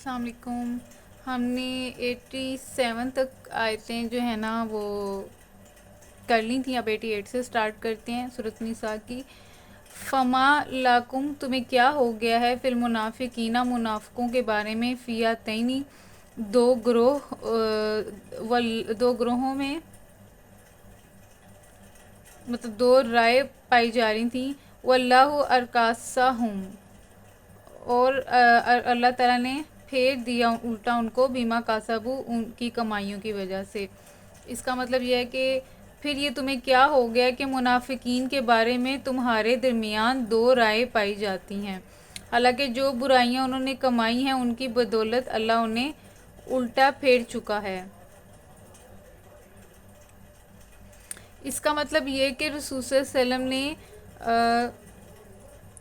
السلام علیکم۔ ہم نے 87 تک آیتیں جو ہے نا وہ کر لی تھیں، اب 88 سے سٹارٹ کرتے ہیں سورۃ النساء کی۔ فما لاکم تمہیں کیا ہو گیا ہے، فی المنافقین منافقوں کے بارے میں، فیاتینی دو گروہ دو گروہوں میں، مطلب دو رائے پائی جا رہی تھیں۔ واللہ ارکاسہم، اور اللہ تعالیٰ نے پھیر دیا الٹا ان کو، بیما کاسبو ان کی کمائیوں کی وجہ سے۔ اس کا مطلب یہ ہے کہ پھر یہ تمہیں کیا ہو گیا کہ منافقین کے بارے میں تمہارے درمیان دو رائے پائی جاتی ہیں، حالانکہ جو برائیاں انہوں نے کمائی ہیں ان کی بدولت اللہ انہیں الٹا پھیر چکا ہے۔ اس کا مطلب یہ کہ رسول صلی اللہ علیہ وسلم نے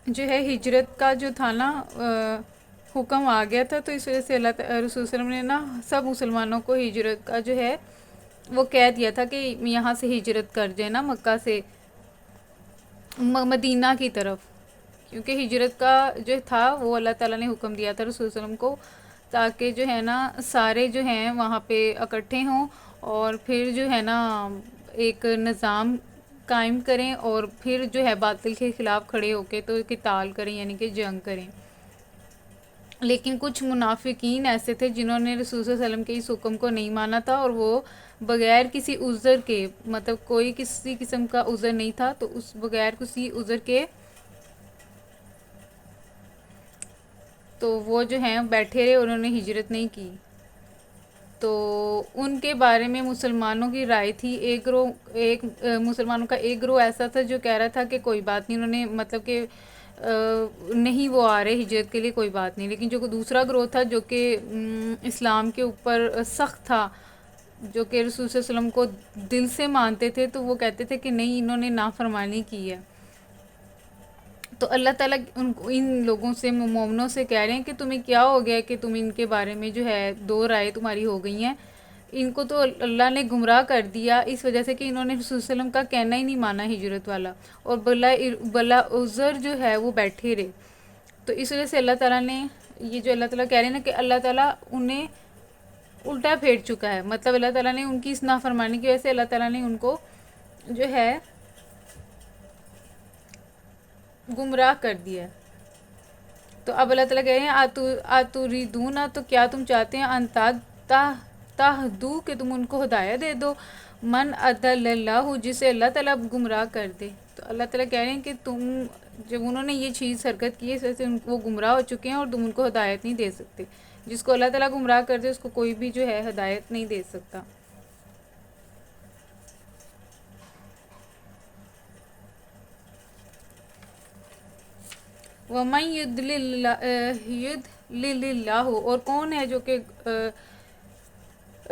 جو ہے ہجرت کا جو تھا نا حکم آ گیا تھا، تو اس وجہ سے رسول صلی اللہ علیہ وسلم نے نا سب مسلمانوں کو ہجرت کا جو ہے وہ کہہ دیا تھا کہ یہاں سے ہجرت کر جائے نا، مکہ سے مدینہ کی طرف، کیونکہ ہجرت کا جو تھا وہ اللہ تعالیٰ نے حکم دیا تھا رسول صلی اللہ علیہ وسلم کو، تاکہ جو ہے نا سارے جو ہیں وہاں پہ اکٹھے ہوں اور پھر جو ہے نا ایک نظام قائم کریں، اور پھر جو ہے باطل کے خلاف کھڑے ہو کے تو قتال کریں، یعنی کہ جنگ کریں۔ لیکن کچھ منافقین ایسے تھے جنہوں نے رسول صلی اللہ علیہ وسلم کے اس حکم کو نہیں مانا تھا، اور وہ بغیر کسی عذر کے، مطلب کوئی کسی قسم کا عذر نہیں تھا، تو اس بغیر کسی عذر کے تو وہ جو ہیں بیٹھے رہے، انہوں نے ہجرت نہیں کی۔ تو ان کے بارے میں مسلمانوں کی رائے تھی، ایک مسلمانوں کا ایک گروہ ایسا تھا جو کہہ رہا تھا کہ کوئی بات نہیں، انہوں نے مطلب کہ نہیں وہ آ رہے ہجرت کے لیے، کوئی بات نہیں۔ لیکن جو دوسرا گروہ تھا جو کہ اسلام کے اوپر سخت تھا، جو کہ رسول صلی اللہ علیہ وسلم کو دل سے مانتے تھے، تو وہ کہتے تھے کہ نہیں، انہوں نے نافرمانی کی ہے۔ تو اللہ تعالیٰ ان لوگوں سے، مومنوں سے کہہ رہے ہیں کہ تمہیں کیا ہو گیا کہ تم ان کے بارے میں جو ہے دو رائے تمہاری ہو گئی ہیں۔ ان کو تو اللہ نے گمراہ کر دیا اس وجہ سے کہ انہوں نے رسول صلی اللہ علیہ وسلم کا کہنا ہی نہیں مانا ہجرت والا، اور بلا عذر جو ہے وہ بیٹھے رہے۔ تو اس وجہ سے اللہ تعالیٰ نے یہ جو اللہ تعالیٰ کہہ رہے ہیں نا کہ اللہ تعالیٰ انہیں الٹا پھیر چکا ہے، مطلب اللہ تعالیٰ نے ان کی اس نافرمانی کی وجہ سے اللہ تعالیٰ نے ان کو جو ہے گمراہ کر دیا۔ تو اب اللہ تعالیٰ کہہ رہے ہیں آتوریدون، تو کیا تم چاہتے ہیں تہدو کہ تم ان کو ہدایت دے دو، من اضل اللہ جسے اللہ تعالیٰ گمراہ کر دے۔ تو اللہ تعالیٰ کہہ رہے ہیں کہ تم جب انہوں نے یہ چیز حرکت کی ہے، اس وجہ سے وہ گمراہ ہو چکے ہیں اور تم ان کو ہدایت نہیں دے سکتے۔ جس کو اللہ تعالیٰ گمراہ کر دے اس کو کوئی بھی جو ہے ہدایت نہیں دے سکتا۔ وَمَن يُضْلِلِ اللَّهُ، اور کون ہے جو کہ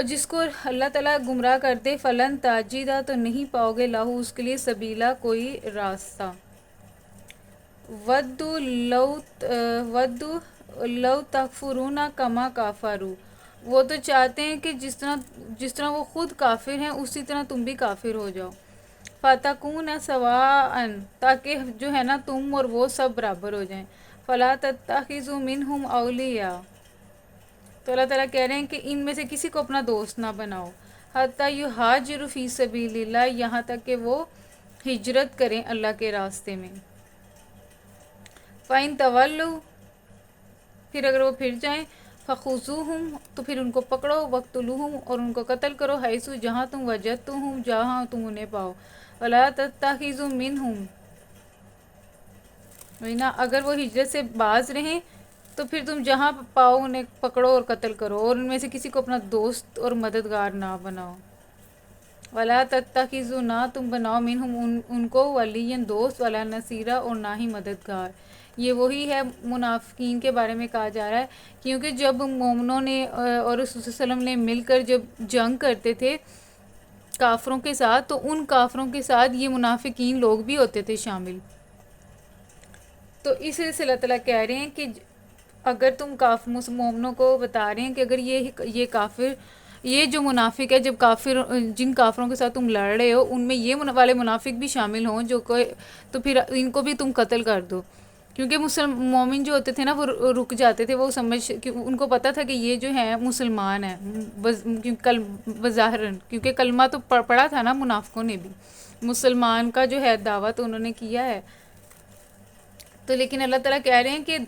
جس کو اللہ تعالیٰ گمراہ کر دے، فلن تاجدہ، تو نہیں پاؤ گے، لہو اس کے لیے، سبیلا کوئی راستہ۔ ودو لو تکفرون کما کافروا، وہ تو چاہتے ہیں کہ جس طرح وہ خود کافر ہیں اسی طرح تم بھی کافر ہو جاؤ۔ فتکون سواء، تاکہ جو ہے نا تم اور وہ سب برابر ہو جائیں۔ فلا تتخذوا منہم اولیاء، تو اللہ تعالیٰ کہہ رہے ہیں کہ ان میں سے کسی کو اپنا دوست نہ بناؤ، حتی یہاجروا فی سبیل اللہ، یہاں تک کہ وہ ہجرت کریں اللہ کے راستے میں۔ فَإِن تَوَلُّوا، پھر اگر وہ پھر جائیں، فَخُذُوهُمْ، تو پھر ان کو پکڑو، وَاقْتُلُوهُمْ، اور ان کو قتل کرو، حَيْثُ، جہاں تم وجدتموہم، جہاں تم انہیں پاؤ۔ وَلَا تَتَّخِذُوا مِنْهُمْ، اگر وہ ہجرت سے باز رہیں تو پھر تم جہاں پاؤ انہیں پکڑو اور قتل کرو، اور ان میں سے کسی کو اپنا دوست اور مددگار نہ بناؤ۔ وَلَا تَتَّخِذُوا، نہ تم بناؤ، مِنْهُمْ ان کو، وَلِيًّا دوست، وَلَا نَصِيرًا، اور نہ ہی مددگار۔ یہ وہی ہے منافقین کے بارے میں کہا جا رہا ہے، کیونکہ جب مومنوں نے اور رسول صلی اللہ علیہ وسلم نے مل کر جب جنگ کرتے تھے کافروں کے ساتھ، تو ان کافروں کے ساتھ یہ منافقین لوگ بھی ہوتے تھے شامل۔ تو اس وجہ سے اللہ تعالیٰ کہہ رہے ہیں کہ اگر تم مومنوں کو بتا رہے ہیں کہ اگر یہ کافر، یہ جو منافق ہے، جب جن کافروں کے ساتھ تم لڑ رہے ہو ان میں یہ والے منافق بھی شامل ہوں جو کوئی، تو پھر ان کو بھی تم قتل کر دو۔ کیونکہ مومن جو ہوتے تھے نا وہ رک جاتے تھے، وہ ان کو پتہ تھا کہ یہ جو ہے مسلمان ہیں بظاہراً، کیونکہ کلمہ تو پڑھا تھا نا منافقوں نے بھی، مسلمان کا جو ہے دعویٰ تو انہوں نے کیا ہے. تو لیکن اللہ تعالیٰ کہہ رہے ہیں کہ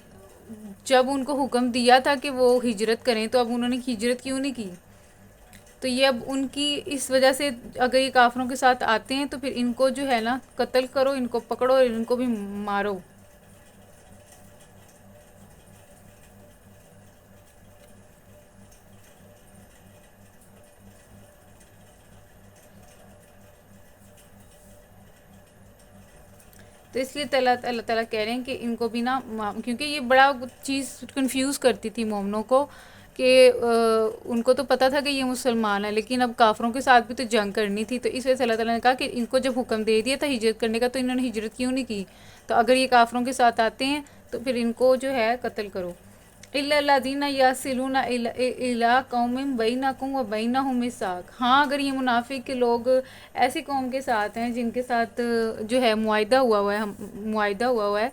جب ان کو حکم دیا تھا کہ وہ ہجرت کریں تو اب انہوں نے ہجرت کیوں نہیں کی؟ تو یہ اب ان کی اس وجہ سے اگر یہ کافروں کے ساتھ آتے ہیں تو پھر ان کو جو ہے نا قتل کرو، ان کو پکڑو اور ان کو بھی مارو. تو اس لیے اللہ تعالیٰ کہہ رہے ہیں کہ ان کو بھی نا، کیونکہ یہ بڑا چیز کنفیوز کرتی تھی مومنوں کو کہ ان کو تو پتہ تھا کہ یہ مسلمان ہے، لیکن اب کافروں کے ساتھ بھی تو جنگ کرنی تھی. تو اس وجہ سے اللہ تعالیٰ نے کہا کہ ان کو جب حکم دے دیا تھا ہجرت کرنے کا تو انہوں نے ہجرت کیوں نہیں کی؟ تو اگر یہ کافروں کے ساتھ آتے ہیں تو پھر ان کو جو ہے قتل کرو. الا الذین یصلون الی قوم بینکم و بینہم میثاق. ہاں اگر یہ منافق کے لوگ ایسی قوم کے ساتھ ہیں جن کے ساتھ جو ہے معاہدہ ہوا ہوا ہے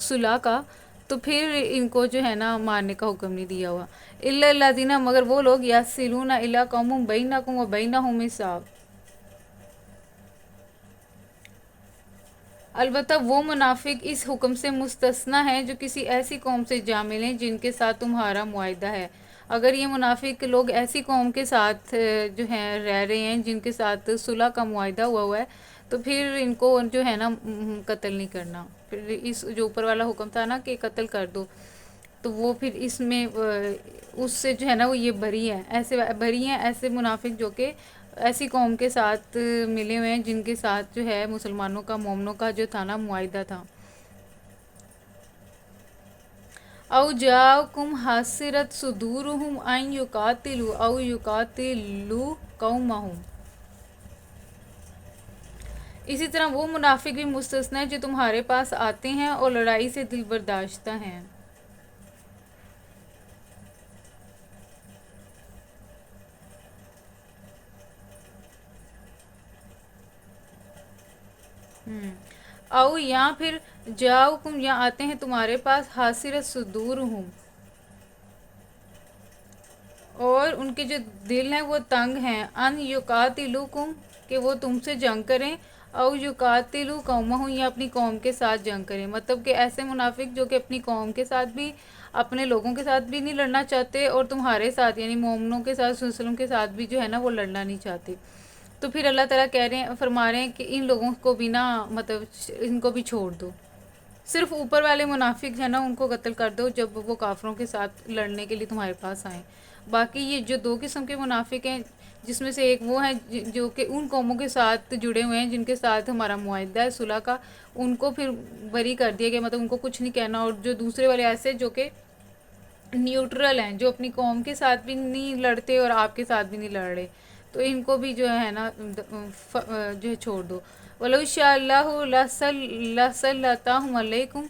صلح کا، تو پھر ان کو جو ہے نا مارنے کا حکم نہیں دیا ہوا. الا الذین، مگر وہ لوگ یصلون الی قوم بینکم و بینہم میثاق. البتہ وہ منافق اس حکم سے مستثنی ہیں جو کسی ایسی قوم سے جا ملیں جن کے ساتھ تمہارا معاہدہ ہے. اگر یہ منافق لوگ ایسی قوم کے ساتھ جو ہیں رہ رہے ہیں جن کے ساتھ صلح کا معاہدہ ہوا ہوا ہے تو پھر ان کو جو ہے نا قتل نہیں کرنا. پھر اس جو اوپر والا حکم تھا نا کہ قتل کر دو، تو وہ پھر اس میں اس سے جو ہے نا وہ یہ بری ہیں ایسے منافق جو کہ ایسی قوم کے ساتھ ملے ہوئے ہیں جن کے ساتھ جو ہے مسلمانوں کا، مومنوں کا جو تھا نا معاہدہ تھا. او جاءکم حسرت صدورہم ان یقاتلوا او یقاتلوا قومہم. اسی طرح وہ منافق بھی مستثنی ہیں جو تمہارے پاس آتے ہیں اور لڑائی سے دل برداشتہ ہیں. او یا پھر جاؤکم، یا آتے ہیں تمہارے پاس حسرت صدورہم، اور ان کے جو دل ہیں وہ تنگ ہیں، ان یقاتلوکم، کہ وہ تم سے جنگ کریں، او یقاتلو قومہم، یا اپنی قوم کے ساتھ جنگ کریں. مطلب کہ ایسے منافق جو کہ اپنی قوم کے ساتھ بھی، اپنے لوگوں کے ساتھ بھی نہیں لڑنا چاہتے اور تمہارے ساتھ یعنی مومنوں کے ساتھ، وسلم کے ساتھ بھی جو ہے نا وہ لڑنا نہیں چاہتے. تو پھر اللہ تعالیٰ فرما رہے ہیں کہ ان لوگوں کو بھی نا، مطلب ان کو بھی چھوڑ دو. صرف اوپر والے منافق ہیں نا ان کو قتل کر دو جب وہ کافروں کے ساتھ لڑنے کے لیے تمہارے پاس آئیں. باقی یہ جو دو قسم کے منافق ہیں جس میں سے ایک وہ ہیں جو کہ ان قوموں کے ساتھ جڑے ہوئے ہیں جن کے ساتھ ہمارا معاہدہ ہے صلح کا، ان کو پھر بری کر دیا گیا، مطلب ان کو کچھ نہیں کہنا. اور جو دوسرے والے ایسے جو کہ نیوٹرل ہیں، جو اپنی قوم کے ساتھ بھی نہیں لڑتے اور آپ کے ساتھ بھی نہیں لڑ رہے، تو ان کو بھی جو ہے نا جو ہے چھوڑ دو. وَلَوْ شَاءَ اللَّهُ لَسَلَّطَهُمْ عَلَيْكُمْ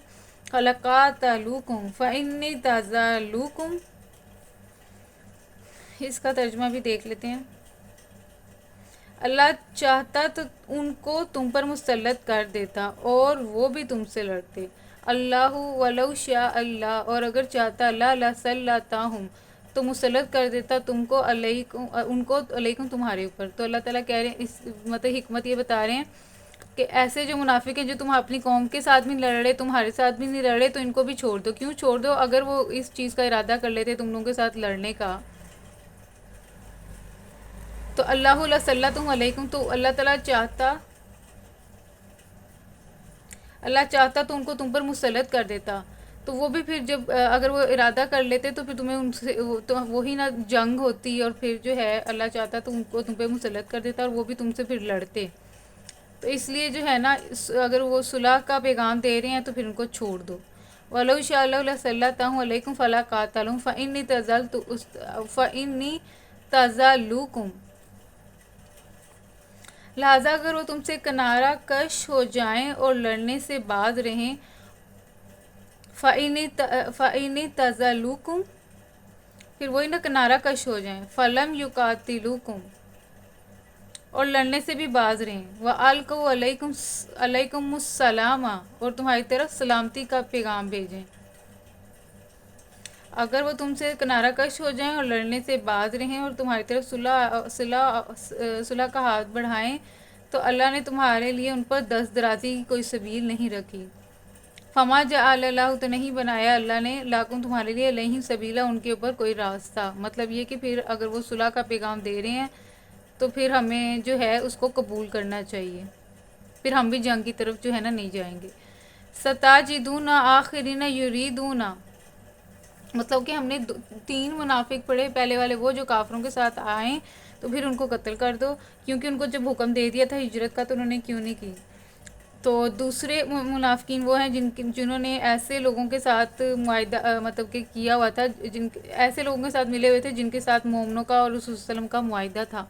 فَلَقَاتَلُوكُمْ فَإِنِ اعْتَزَلُوكُمْ. اس کا ترجمہ بھی دیکھ لیتے ہیں. اللہ چاہتا تو ان کو تم پر مسلط کر دیتا اور وہ بھی تم سے لڑتے. اللہ وَلَوْ شَاءَ اللہ، اور اگر چاہتا اللہ لَسَلَّطَهُمْ تو مسلط کر دیتا تم کو ان کو علیکم تمہارے اوپر. تو اللہ تعالیٰ کہہ رہے ہیں اس مطلب حکمت یہ بتا رہے ہیں کہ ایسے جو منافق ہیں جو تم اپنی قوم کے ساتھ بھی لڑ رہے، تمہارے ساتھ بھی نہیں لڑ رہے، تو ان کو بھی چھوڑ دو. کیوں چھوڑ دو؟ اگر وہ اس چیز کا ارادہ کر لیتے تم لوگوں کے ساتھ لڑنے کا تو اللہ لَسَلَّطَهُمْ علیکم، تو اللہ چاہتا تو ان کو تم پر مسلط کر دیتا. تو وہ بھی پھر جب اگر وہ ارادہ کر لیتے تو پھر تمہیں ان سے تو وہی نہ جنگ ہوتی، اور پھر جو ہے اللہ چاہتا تو ان کو تم پہ مسلط کر دیتا اور وہ بھی تم سے پھر لڑتے. تو اس لیے جو ہے نا اگر وہ صلح کا پیغام دے رہے ہیں تو پھر ان کو چھوڑ دو. وَلَوْ شَاءَ اللَّهُ لَسَلَّطَهُمْ عَلَيْكُمْ فَلَا قَاتَلُوكُمْ فَإِنِّي تَزَلُّوكُمْ. لہٰذا اگر وہ تم سے کنارہ کش ہو جائیں اور لڑنے سے باز رہیں، فَإِنِ تَزَلُّوكُمْ، پھر وہی نا کنارہ کش ہو جائیں، فَلَمْ يُقَاتِلُوكُمْ، اور لڑنے سے بھی باز رہیں، وَأَلْقَوْا عَلَيْكُمُ السَّلَامَ، اور تمہاری طرف سلامتی کا پیغام بھیجیں۔ اگر وہ تم سے کنارہ کش ہو جائیں اور لڑنے سے باز رہیں اور تمہاری طرف صلح کا ہاتھ بڑھائیں، تو اللہ نے تمہارے لیے ان پر دست درازی کی کوئی سبیل نہیں رکھی۔ فما جعل اللہ، تو نہیں بنایا اللہ نے، لاکم تمہارے لیے، علیہم سبیلا، ان کے اوپر کوئی راستہ۔ مطلب یہ کہ پھر اگر وہ صلح کا پیغام دے رہے ہیں تو پھر ہمیں جو ہے اس کو قبول کرنا چاہیے، پھر ہم بھی جنگ کی طرف جو ہے نا نہیں جائیں گے۔ ستاجدون آخرین یریدون، مطلب کہ ہم نے تین منافق پڑھے، پہلے والے وہ جو کافروں کے ساتھ آئیں تو پھر ان کو قتل کر دو، کیونکہ ان کو جب حکم دے دیا تھا ہجرت کا تو انہوں نے کیوں نہیں کی۔ تو دوسرے منافقین وہ ہیں جنہوں نے ایسے لوگوں کے ساتھ معاہدہ مطلب کہ کیا ہوا تھا، ایسے لوگوں کے ساتھ ملے ہوئے تھے جن کے ساتھ مومنوں کا اور رسول صلی اللہ علیہ وسلم کا معاہدہ تھا،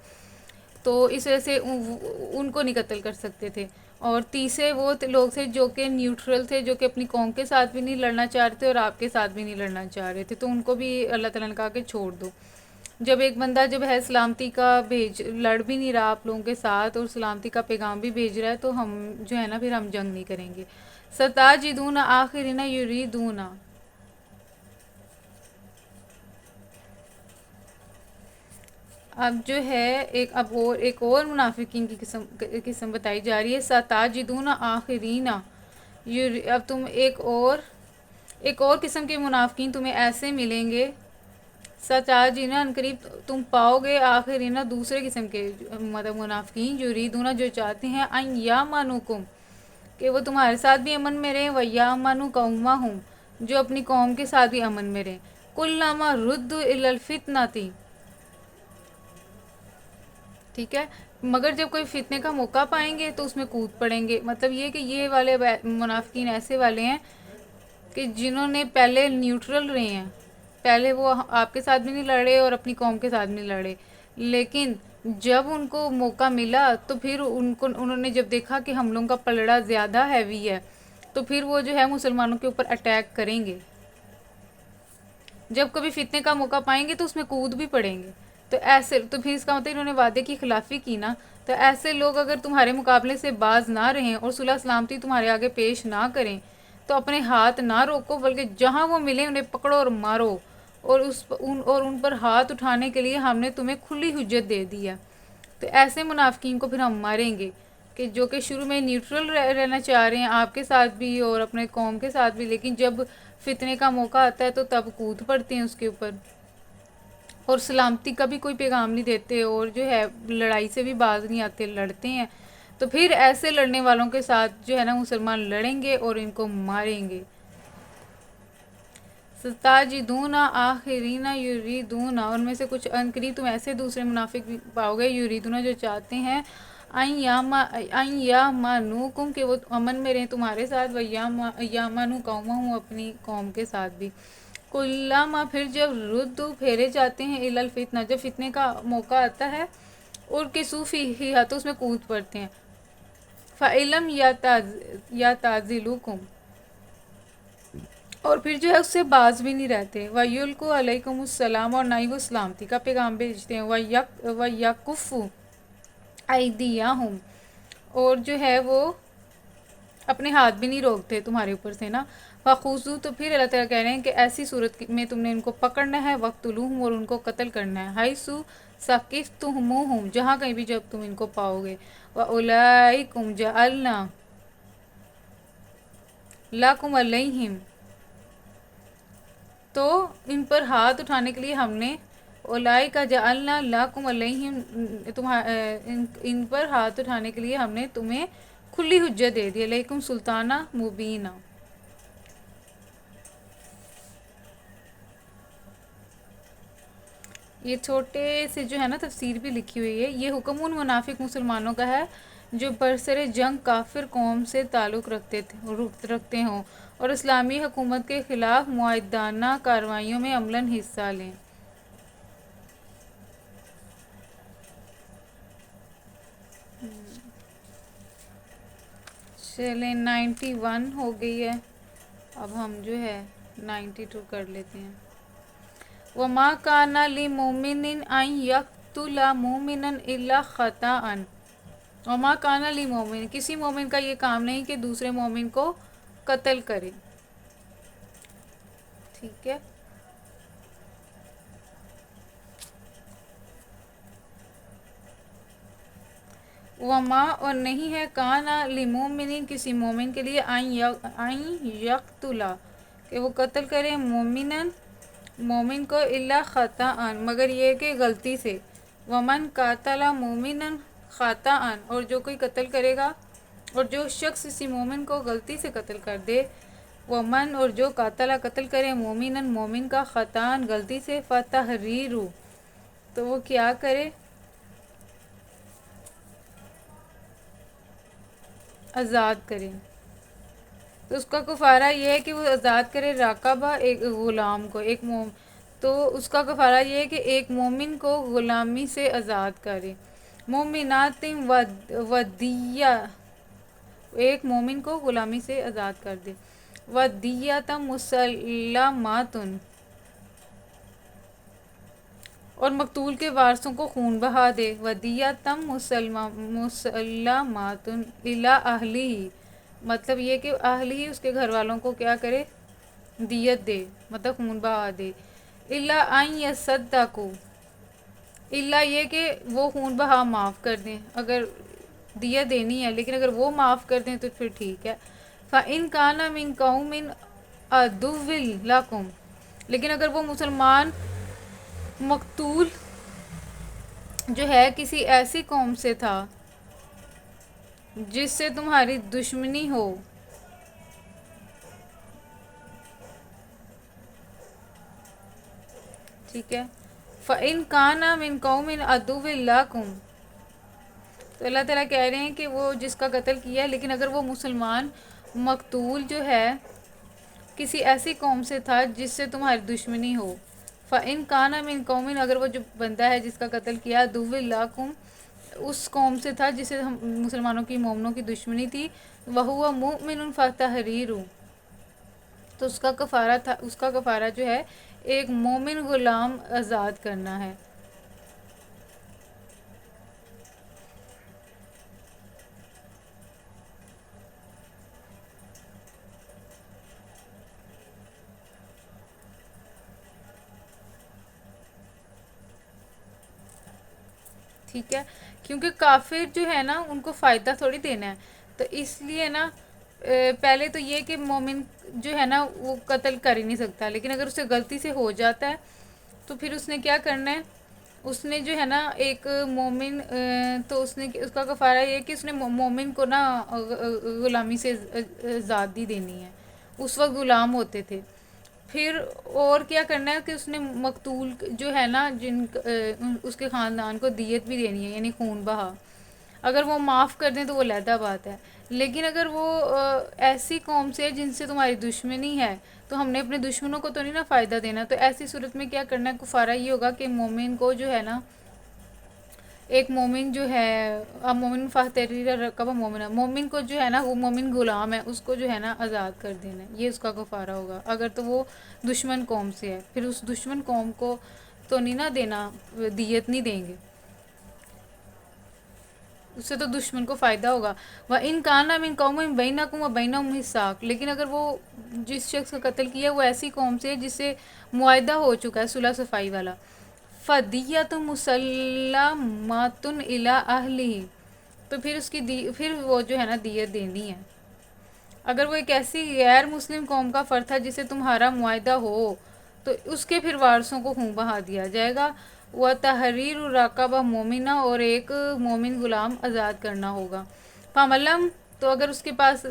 تو اس وجہ سے ان کو نہیں قتل کر سکتے تھے۔ اور تیسرے وہ لوگ تھے جو کہ نیوٹرل تھے، جو کہ اپنی قوم کے ساتھ بھی نہیں لڑنا چاہ رہے تھے اور آپ کے ساتھ بھی نہیں لڑنا چاہ رہے تھے، تو ان کو بھی اللہ تعالیٰ نے کہا کہ چھوڑ دو۔ جب ایک بندہ جب ہے سلامتی کا لڑ بھی نہیں رہا آپ لوگوں کے ساتھ اور سلامتی کا پیغام بھی بھیج رہا ہے، تو ہم جو ہے نا پھر ہم جنگ نہیں کریں گے۔ ستاجدون آخرین یریدون، اب جو ہے ایک اور منافقین کی قسم بتائی جا رہی ہے، ستاجدون آخرین، اب تم ایک اور قسم کے منافقین تمہیں ایسے ملیں گے، ستاجدون ان قریب تم پاؤ گے، آخرین دوسرے قسم کے مطلب منافقین، یریدون جو چاہتے ہیں، ان یامنوکم کہ وہ تمہارے ساتھ بھی امن میں رہیں، وَیَأْمَنُوا قَوْمَهُمْ جو اپنی قوم کے ساتھ بھی امن میں رہیں، کُلَّمَا رُدُّوا إِلَى الْفِتْنَةِ، ٹھیک ہے، مگر جب کوئی فتنے کا موقع پائیں گے تو اس میں کود پڑیں گے۔ مطلب یہ کہ یہ والے منافقین ایسے والے ہیں کہ جنہوں نے پہلے نیوٹرل رہے ہیں، پہلے وہ آپ کے ساتھ بھی نہیں لڑے اور اپنی قوم کے ساتھ بھی نہیں لڑے، لیکن جب ان کو موقع ملا تو پھر انہوں نے جب دیکھا کہ ہم لوگوں کا پلڑا زیادہ ہیوی ہے تو پھر وہ جو ہے مسلمانوں کے اوپر اٹیک کریں گے، جب کبھی فتنے کا موقع پائیں گے تو اس میں کود بھی پڑیں گے۔ تو پھر اس کا مطلب انہوں نے وعدے کی خلافی کی نا، تو ایسے لوگ اگر تمہارے مقابلے سے باز نہ رہیں اور صلح سلامتی تمہارے آگے پیش نہ کریں تو اپنے ہاتھ نہ روکو، بلکہ جہاں وہ ملیں انہیں پکڑو اور مارو، اور ان پر ہاتھ اٹھانے کے لیے ہم نے تمہیں کھلی حجت دے دی ہے۔ تو ایسے منافقین کو پھر ہم ماریں گے کہ جو کہ شروع میں نیوٹرل رہنا چاہ رہے ہیں آپ کے ساتھ بھی اور اپنے قوم کے ساتھ بھی، لیکن جب فتنے کا موقع آتا ہے تو تب کود پڑتے ہیں اس کے اوپر اور سلامتی کا بھی کوئی پیغام نہیں دیتے اور جو ہے لڑائی سے بھی باز نہیں آتے، لڑتے ہیں۔ تو پھر ایسے لڑنے والوں کے ساتھ جو ہے نا مسلمان لڑیں گے اور ان کو ماریں گے۔ ستاجدون آخرین یریدون، ان میں سے کچھ عنقریب تم ایسے دوسرے منافق پاؤ گے، یریدون جو چاہتے ہیں، ان یامنوکم کہ وہ امن میں رہیں تمہارے ساتھ، وَیَأْمَنُوا قَوْمَهُمْ اپنی قوم کے ساتھ بھی، کُلَّمَا پھر جب ردوا پھیرے جاتے ہیں، الی الفتنہ جب فتنے کا موقع آتا ہے، ارکسوا فیہا تو اس میں کود پڑتے ہیں، فَإِن لَمْ یعتزلوکم اور پھر جو ہے اس سے باز بھی نہیں رہتے، وَیُلْقُوا عَلَیکُمُ السَّلَامَ اور نہ ہی وہ سلامتی کا پیغام بھیجتے ہیں، وَیَکُفُّوا ایدیہم اور جو ہے وہ اپنے ہاتھ بھی نہیں روکتے تمہارے اوپر سے نا، فَخُذُوا تو پھر اللہ تعالیٰ کہہ رہے ہیں کہ ایسی صورت میں تم نے ان کو پکڑنا ہے، وَاقْتُلُوہُم اور ان کو قتل کرنا ہے، حَیثُ ثَقِفْتُمُوہُم جہاں کہیں بھی جب تم ان کو پاؤ گے، وَأُولَئِکُمْ جَعَلْنَا لَکُمْ عَلَیہم تو ان پر ہاتھ اٹھانے کے لیے ہم نے، اولئک جعلنا لکم علیہم ان پر ہاتھ اٹھانے کے لیے ہم نے تمہیں کھلی حجت دے دی، علیکم سلطانہ مبینہ۔ یہ چھوٹے سے جو ہے نا تفسیر بھی لکھی ہوئی ہے، یہ حکم ان منافق مسلمانوں کا ہے جو برسر جنگ کافر قوم سے تعلق رکھتے ہوں اور اسلامی حکومت کے خلاف معاہدانہ کارروائیوں میں عملاً حصہ لیں۔ چلیں 91 ہو گئی ہے، اب ہم جو ہے 92 کر لیتے ہیں۔ وَمَا كَانَ لِمُؤْمِنٍ أَن يَقْتُلَ مُؤْمِنًا إِلَّا خَطَأً وما کانا لی مومن، کسی مومن کا یہ کام نہیں کہ دوسرے مومن کو قتل کرے. ٹھیک ہے. وما اور نہیں ہے کانا لمومن کسی مومن کے لیے آئیں یقتلا کہ وہ قتل کرے مومن کو الا خطا مگر یہ کہ غلطی سے. ومن قاتل مومنا خطا اور جو کوئی قتل کرے گا اور جو شخص کسی مومن کو غلطی سے قتل کر دے. ومن اور جو قتل کرے مومن کا خطا غلطی سے فتحریر تو وہ کیا کرے، آزاد کرے. تو اس کا کفارہ یہ ہے کہ وہ آزاد کرے راقبہ ایک غلام کو، تو اس کا کفارہ یہ ہے کہ ایک مومن کو غلامی سے آزاد کرے. مومنات ودیہ ایک مومن کو غلامی سے آزاد کر دے. ودیۃ مسلمات اور مقتول کے وارثوں کو خون بہا دے. ودیۃ مسلمات الی اہلہ مطلب یہ کہ اہلہ اس کے گھر والوں کو کیا کرے، دیت دے، مطلب خون بہا دے. الا ان یصدقوا الا یہ کہ وہ خون بہا معاف کر دیں، اگر دیت دینی ہے لیکن اگر وہ معاف کر دیں تو پھر ٹھیک ہے. فَإِن كَانَ مِن قَوْمٍ عَدُوٍّ لَكُمْ لیکن اگر وہ مسلمان مقتول جو ہے کسی ایسی قوم سے تھا جس سے تمہاری دشمنی ہو. ٹھیک ہے. فَإِن كَانَ مِن قَوْمٍ عَدُوٍّ لَكُمْ تو اللہ تعالیٰ کہہ رہے ہیں کہ وہ جس کا قتل کیا ہے لیکن اگر وہ مسلمان مقتول جو ہے کسی ایسی قوم سے تھا جس سے تمہاری دشمنی ہو. فَإِن كَانَ مِن قَوْمٍ اگر وہ جو بندہ ہے جس کا قتل کیا عَدُوٍّ لَكُمْ اس قوم سے تھا جس سے مسلمانوں کی مومنوں کی دشمنی تھی. وَهُوَ مُؤْمِنٌ فَتَحْرِيرُ تو اس کا کفارہ جو ہے ایک مومن غلام آزاد کرنا ہے. ٹھیک ہے. کیونکہ کافر جو ہے نا ان کو فائدہ تھوڑی دینا ہے، تو اس لیے نا پہلے تو یہ کہ مومن جو ہے نا وہ قتل کر ہی نہیں سکتا، لیکن اگر اسے غلطی سے ہو جاتا ہے تو پھر اس نے کیا کرنا ہے، اس نے جو ہے نا ایک مومن تو اس کا کفارہ یہ ہے کہ اس نے مومن کو نا غلامی سے آزادی دینی ہے. اس وقت غلام ہوتے تھے. پھر اور کیا کرنا ہے کہ اس نے مقتول جو ہے نا اس کے خاندان کو دیت بھی دینی ہے یعنی خون بہا. اگر وہ معاف کر دیں تو وہ علیحدہ بات ہے، لیکن اگر وہ ایسی قوم سے جن سے تمہاری دشمنی ہے تو ہم نے اپنے دشمنوں کو تو نہیں نا فائدہ دینا. تو ایسی صورت میں کیا کرنا ہے، کفارہ یہ ہوگا کہ مومن کو جو ہے نا ایک مومن جو ہے اب مومن فاتحریر رقبہ مومن کو جو ہے نا وہ مومن غلام ہے اس کو جو ہے نا آزاد کر دینا ہے، یہ اس کا کفارہ ہوگا. اگر تو وہ دشمن قوم سے ہے پھر اس دشمن قوم کو تو نہیں نا دینا، دیت نہیں دیں گے، اس سے تو دشمن کو فائدہ ہوگا. وَإِن كَانَ مِن قَوْمٍ بَيْنَكُمْ وَبَيْنَهُمْ مِيثَاقٌ لیکن اگر وہ جس شخص کا قتل کیا وہ ایسی قوم سے جس سے معاہدہ ہو چکا ہے صلح صفائی والا. فَدِيَّةٌ مُسَلَّمَةٌ إِلَىٰ أَهْلِهِ تو پھر وہ جو ہے نا دیت دینی ہے. اگر وہ ایک ایسی غیر مسلم قوم کا فرد تھا جس سے تمہارا معاہدہ ہو تو اس کے پھر وارثوں کو خون بہا دیا جائے گا. وَتَحْرِيرُ رَقَبَةٍ مُؤْمِنَةٍ اور ایک مومن غلام آزاد کرنا ہوگا. فَمَن تو اگر اس کے پاس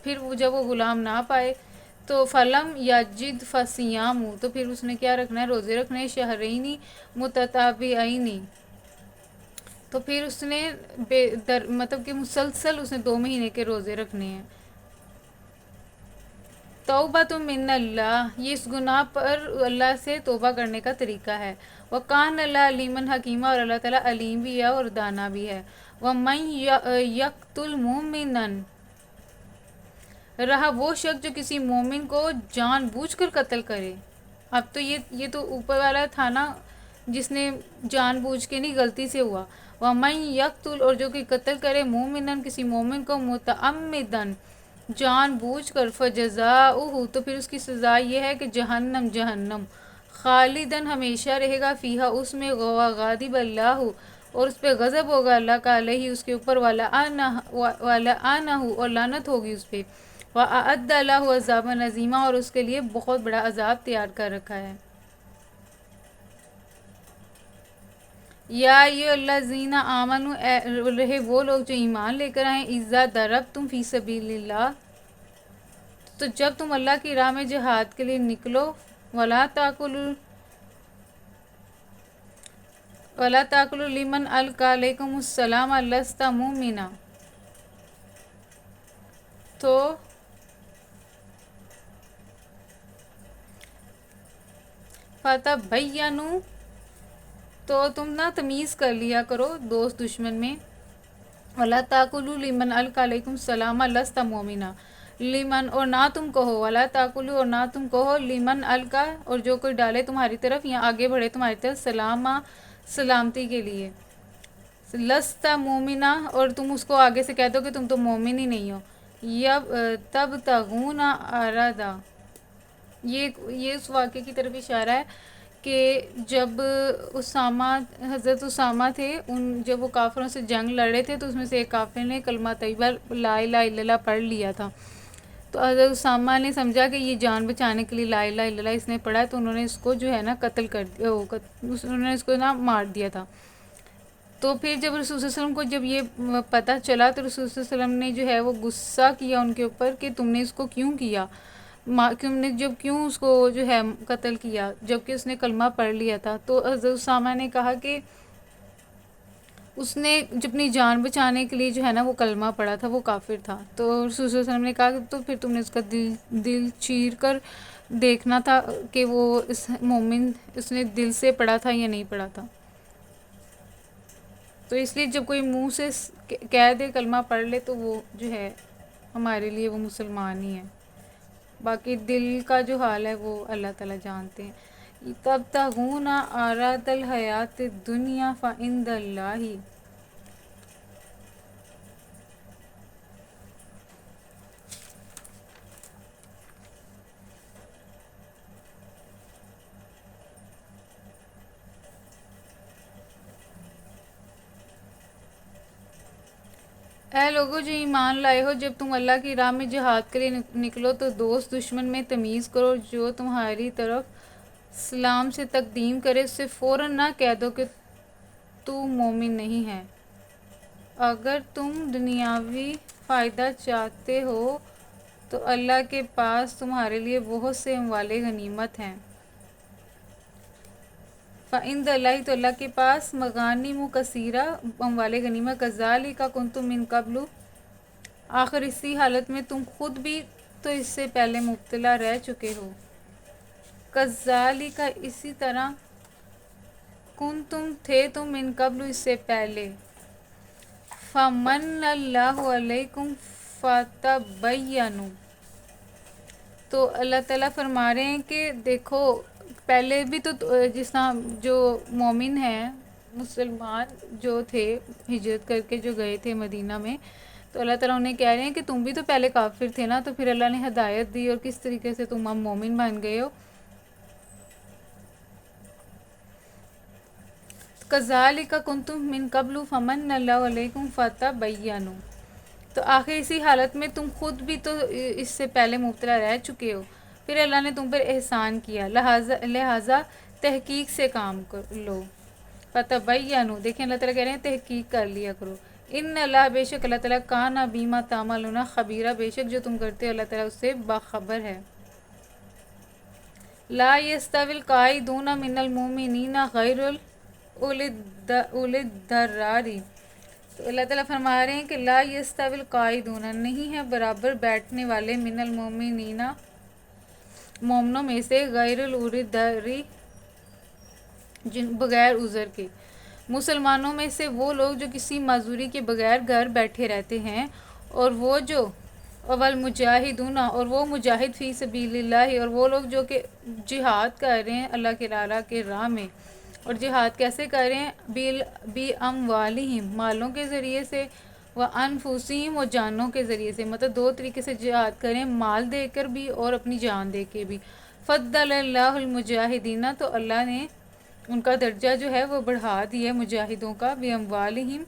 پھر جب وہ غلام نہ پائے تو فَلَمْ يَجِدْ فَصِيَامُ تو پھر اس نے کیا رکھنا ہے، روزے رکھنے ہیں. شَهْرَيْنِ مُتَتَابِعَيْنِ تو پھر اس نے مطلب کہ مسلسل اس نے 2 مہینے کے روزے رکھنے ہیں. توبۃ من اللہ یہ اس گناہ پر اللہ سے توبہ کرنے کا طریقہ ہے. وَقَانَ اللَّهُ عَلِيمًا حَكِيمًا اور اللہ تعالیٰ علیم بھی ہے اور دانا بھی ہے. وَمَن يَقْتُلْ مُؤْمِنًا رہا وہ شخص جو کسی مومن کو جان بوجھ کر قتل کرے. اب تو یہ تو اوپر والا تھا نا جس نے جان بوجھ کے نہیں غلطی سے ہوا، وَمَن یقتل اور جو کہ قتل کرے مومنن کسی مومن کو متعمدن جان بوجھ کر، فجزاؤہ تو پھر اس کی سزا یہ ہے کہ جہنم جہنم، خالدن ہمیشہ رہے گا، فیہا اس میں، غاضب اللہ اور اس پہ غضب ہوگا اللہ کا، علیہ اس کے اوپر، وَلَعَنَہُ اور لعنت ہوگی اس پہ، وَأَعَدَّ لَهُ عَذَابًا عَظِیمًا اور اس کے لیے بہت بڑا عذاب تیار کر رکھا ہے۔ یا ایھا الذین آمنوا رہے وہ لوگ جو ایمان لے کر آئیں، اذا ضربتم فی سبیل اللہ تو جب تم اللہ کی راہ میں جہاد کے لیے نکلو، وَلَا تَقُولُوا لِمَنْ أَلْقَىٰ إِلَيْكُمُ السَّلَامَ لَسْتَ مُؤْمِنًا تو فَتَبَيَّنُوا تو تم نہ تمیز کر لیا کرو دوست دشمن میں، وَلَا تَقُولُوا لِمَنْ أَلْقَىٰ إِلَيْكُمُ السَّلَامَ لَسْتَ مُؤْمِنًا لمن اور نہ تم کہو، وَلَا تَقُولُوا اور نہ تم کہو، لمن القا اور جو کوئی ڈالے تمہاری طرف یا آگے بڑھے تمہاری طرف، سلامتی کے لیے، لست مومنہ اور تم اس کو آگے سے کہہ دو کہ تم تو مومن ہی نہیں ہو، تب تغون ارادہ یہ اس واقعے کی طرف اشارہ ہے کہ جب حضرت اسامہ تھے، جب وہ کافروں سے جنگ لڑ رہے تھے تو اس میں سے ایک کافر نے کلمہ طیبہ لا الہ الا اللہ پڑھ لیا تھا، تو حضرت اسامہ نے سمجھا کہ یہ جان بچانے کے لیے لا الہ الا اللہ اس نے پڑھا ہے، تو انہوں نے اس کو جو ہے نا قتل کر دیا، انہوں نے اس کو نا مار دیا تھا۔ تو پھر جب رسول صلی اللہ علیہ وسلم کو جب یہ پتہ چلا تو رسول صلی اللہ علیہ وسلم نے جو ہے وہ غصہ کیا ان کے اوپر کہ تم نے اس کو کیوں کیا، کیوں اس کو جو ہے قتل کیا جبکہ اس نے کلمہ پڑھ لیا تھا۔ تو حضرت اسامہ نے کہا کہ اس نے اپنی جان بچانے کے لیے جو ہے نا وہ کلمہ پڑھا تھا، وہ کافر تھا۔ تو رسول صلی اللہ علیہ وسلم نے کہا کہ تو پھر تم نے اس کا دل چیر کر دیکھنا تھا کہ وہ اس نے دل سے پڑھا تھا یا نہیں پڑھا تھا۔ تو اس لیے جب کوئی منہ سے کہہ دے کلمہ پڑھ لے تو وہ جو ہے ہمارے لیے وہ مسلمان ہی ہے، باقی دل کا جو حال ہے وہ اللہ تعالیٰ جانتے ہیں۔ تب تغون عرض الحیات الدنیا فعند اللہ اے لوگو جو ایمان لائے ہو، جب تم اللہ کی راہ میں جہاد کے لیے نکلو تو دوست دشمن میں تمیز کرو، جو تمہاری طرف سلام سے تقدیم کرے اس سے فوراً نہ کہہ دو کہ تو مومن نہیں ہے۔ اگر تم دنیاوی فائدہ چاہتے ہو تو اللہ کے پاس تمہارے لیے بہت سے اموال غنیمت ہیں، فَعِندَ اللہِ تو اللہ کے پاس، مغانم کثیرہ اموال غنیمت، کذالک کنتم من قبل آخر اسی حالت میں تم خود بھی تو اس سے پہلے مبتلا رہ چکے ہو، کذالک اسی طرح، کنتم تھے تم من قبل اس سے پہلے، فمن اللہ علیکم فتبینوا تو اللہ تعالیٰ فرما رہے ہیں کہ دیکھو پہلے بھی تو جس طرح جو مومن ہیں، مسلمان جو تھے ہجرت کر کے جو گئے تھے مدینہ میں، تو اللہ تعالیٰ انہیں کہہ رہے ہیں کہ تم بھی تو پہلے کافر تھے نا، تو پھر اللہ نے ہدایت دی اور کس طریقے سے تم اب مومن بن گئے ہو۔ کذالک کنتم من قبل فمن اللہ علیکم فتبینوا تو آخر اسی حالت میں تم خود بھی تو اس سے پہلے مبتلا رہ چکے ہو، پھر اللہ نے تم پر احسان کیا، لہٰذا تحقیق سے کام کر لو، فتبینوا دیکھیں اللہ تعالیٰ کہہ رہے ہیں تحقیق کر لیا کرو، ان اللہ بے شک اللہ تعالیٰ کان بما تعملون خبیرہ بے شک جو تم کرتے ہو اللہ تعالیٰ اس سے باخبر ہے۔ لا یستوی القاعدون من المؤمنین غیر اولی الضرار تو اللہ تعالیٰ فرما رہے ہیں کہ لا یستوی القاعدون نہیں ہے برابر بیٹھنے والے، من المؤمنین مومنوں میں سے، غیر اولی الضرار بغیر عذر کے، مسلمانوں میں سے وہ لوگ جو کسی معذوری کے بغیر گھر بیٹھے رہتے ہیں، اور وہ جو والمجاہدون اور وہ مجاہد فی سبیل اللہ اور وہ لوگ جو کہ جہاد کر رہے ہیں اللہ کے راہ میں، اور جہاد کیسے کریں؟ بی اموالہم، مالوں کے ذریعے سے، و انفسہم، و جانوں کے ذریعے سے، مطلب دو طریقے سے جہاد کریں، مال دے کر بھی اور اپنی جان دے کے بھی۔ فضل اللہ المجاہدین، تو اللہ نے ان کا درجہ جو ہے وہ بڑھا دیا مجاہدوں کا، بی اموالہم،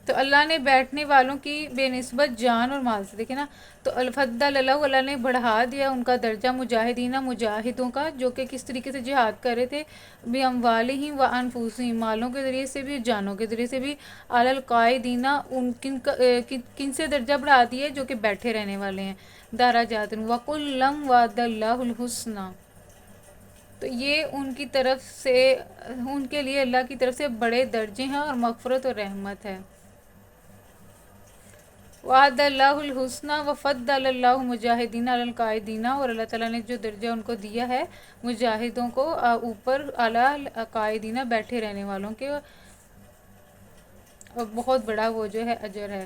تو اللہ نے بیٹھنے والوں کی بے نسبت جان اور مال سے، دیکھیں نا، تو الفضل اللہ نے بڑھا دیا ان کا درجہ مجاہدین، مجاہدوں کا، جو کہ کس طریقے سے جہاد کر رہے تھے، بی اموالہم و انفسہم، مالوں کے ذریعے سے بھی، جانوں کے ذریعے سے بھی، علی القاعدین، ان کن سے درجہ بڑھا دیا جو کہ بیٹھے رہنے والے ہیں، درجات وکلا وعد اللہ الحسنی، تو یہ ان کی طرف سے، ان کے لیے اللہ کی طرف سے بڑے درجے ہیں اور مغفرت اور رحمت ہے۔ وعد اللہ الحسنی وفضل اللہ مجاہدین علی القاعدین، اور اللہ تعالیٰ نے جو درجہ ان کو دیا ہے مجاہدوں کو اوپر علی القاعدین، بیٹھے رہنے والوں کے، اور بہت بڑا وہ جو ہے اجر ہے۔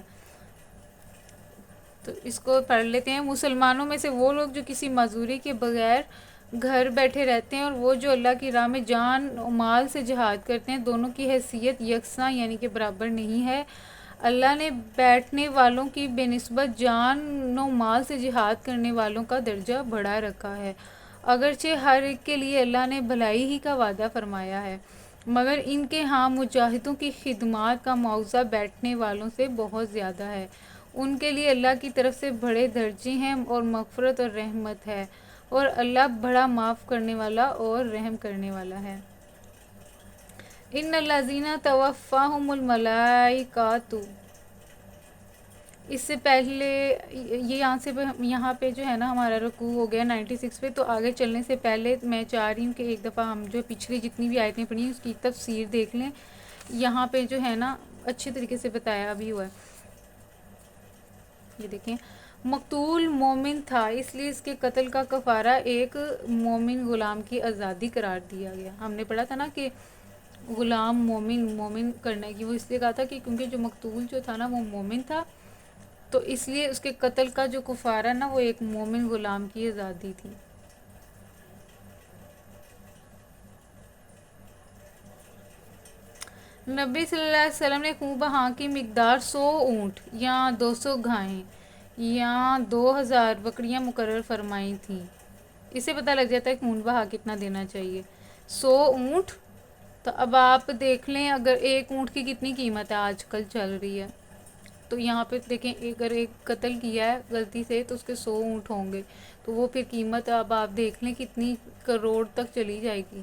تو اس کو پڑھ لیتے ہیں۔ مسلمانوں میں سے وہ لوگ جو کسی معذوری کے بغیر گھر بیٹھے رہتے ہیں، اور وہ جو اللہ کی راہ میں جان و مال سے جہاد کرتے ہیں، دونوں کی حیثیت یکساں یعنی کہ برابر نہیں ہے۔ اللہ نے بیٹھنے والوں کی بے نسبت جان و مال سے جہاد کرنے والوں کا درجہ بڑھا رکھا ہے، اگرچہ ہر ایک کے لیے اللہ نے بھلائی ہی کا وعدہ فرمایا ہے، مگر ان کے ہاں مجاہدوں کی خدمات کا معاوضہ بیٹھنے والوں سے بہت زیادہ ہے، ان کے لیے اللہ کی طرف سے بڑے درجے ہیں اور مغفرت اور رحمت ہے، اور اللہ بڑا معاف کرنے والا اور رحم کرنے والا ہے۔ ان الذین توفاہم الملائکۃ، اس سے پہلے یہ یہاں پہ جو ہے نا ہمارا رکوع ہو گیا 96 پہ، تو آگے چلنے سے پہلے میں چاہ رہی ہوں کہ ایک دفعہ ہم جو پچھلی جتنی بھی آیتیں پڑھی اس کی تفسیر دیکھ لیں۔ یہاں پہ جو ہے نا اچھے طریقے سے بتایا بھی ہوا ہے۔ یہ دیکھیں، مقتول مومن تھا، اس لیے اس کے قتل کا کفارہ ایک مومن غلام کی آزادی قرار دیا گیا۔ ہم نے پڑھا تھا نا کہ غلام مومن کرنے کی، وہ اس لیے کہا تھا کہ کیونکہ جو مقتول جو تھا نا وہ مومن تھا، تو اس لیے اس کے قتل کا جو کفارہ نا وہ ایک مومن غلام کی آزادی تھی۔ نبی صلی اللہ علیہ وسلم نے خون بہا کی مقدار 100 اونٹ یا 200 گائیں یا 2000 بکریاں مقرر فرمائی تھیں۔ اس سے پتہ لگ جاتا ہے خون بہا کتنا دینا چاہیے۔ 100 اونٹ، تو اب آپ دیکھ لیں اگر ایک اونٹ کی کتنی قیمت ہے آج کل چل رہی ہے، تو یہاں پہ دیکھیں اگر ایک قتل کیا ہے غلطی سے تو اس کے 100 اونٹ ہوں گے، تو وہ پھر قیمت اب آپ دیکھ لیں کتنی کروڑ تک چلی جائے گی،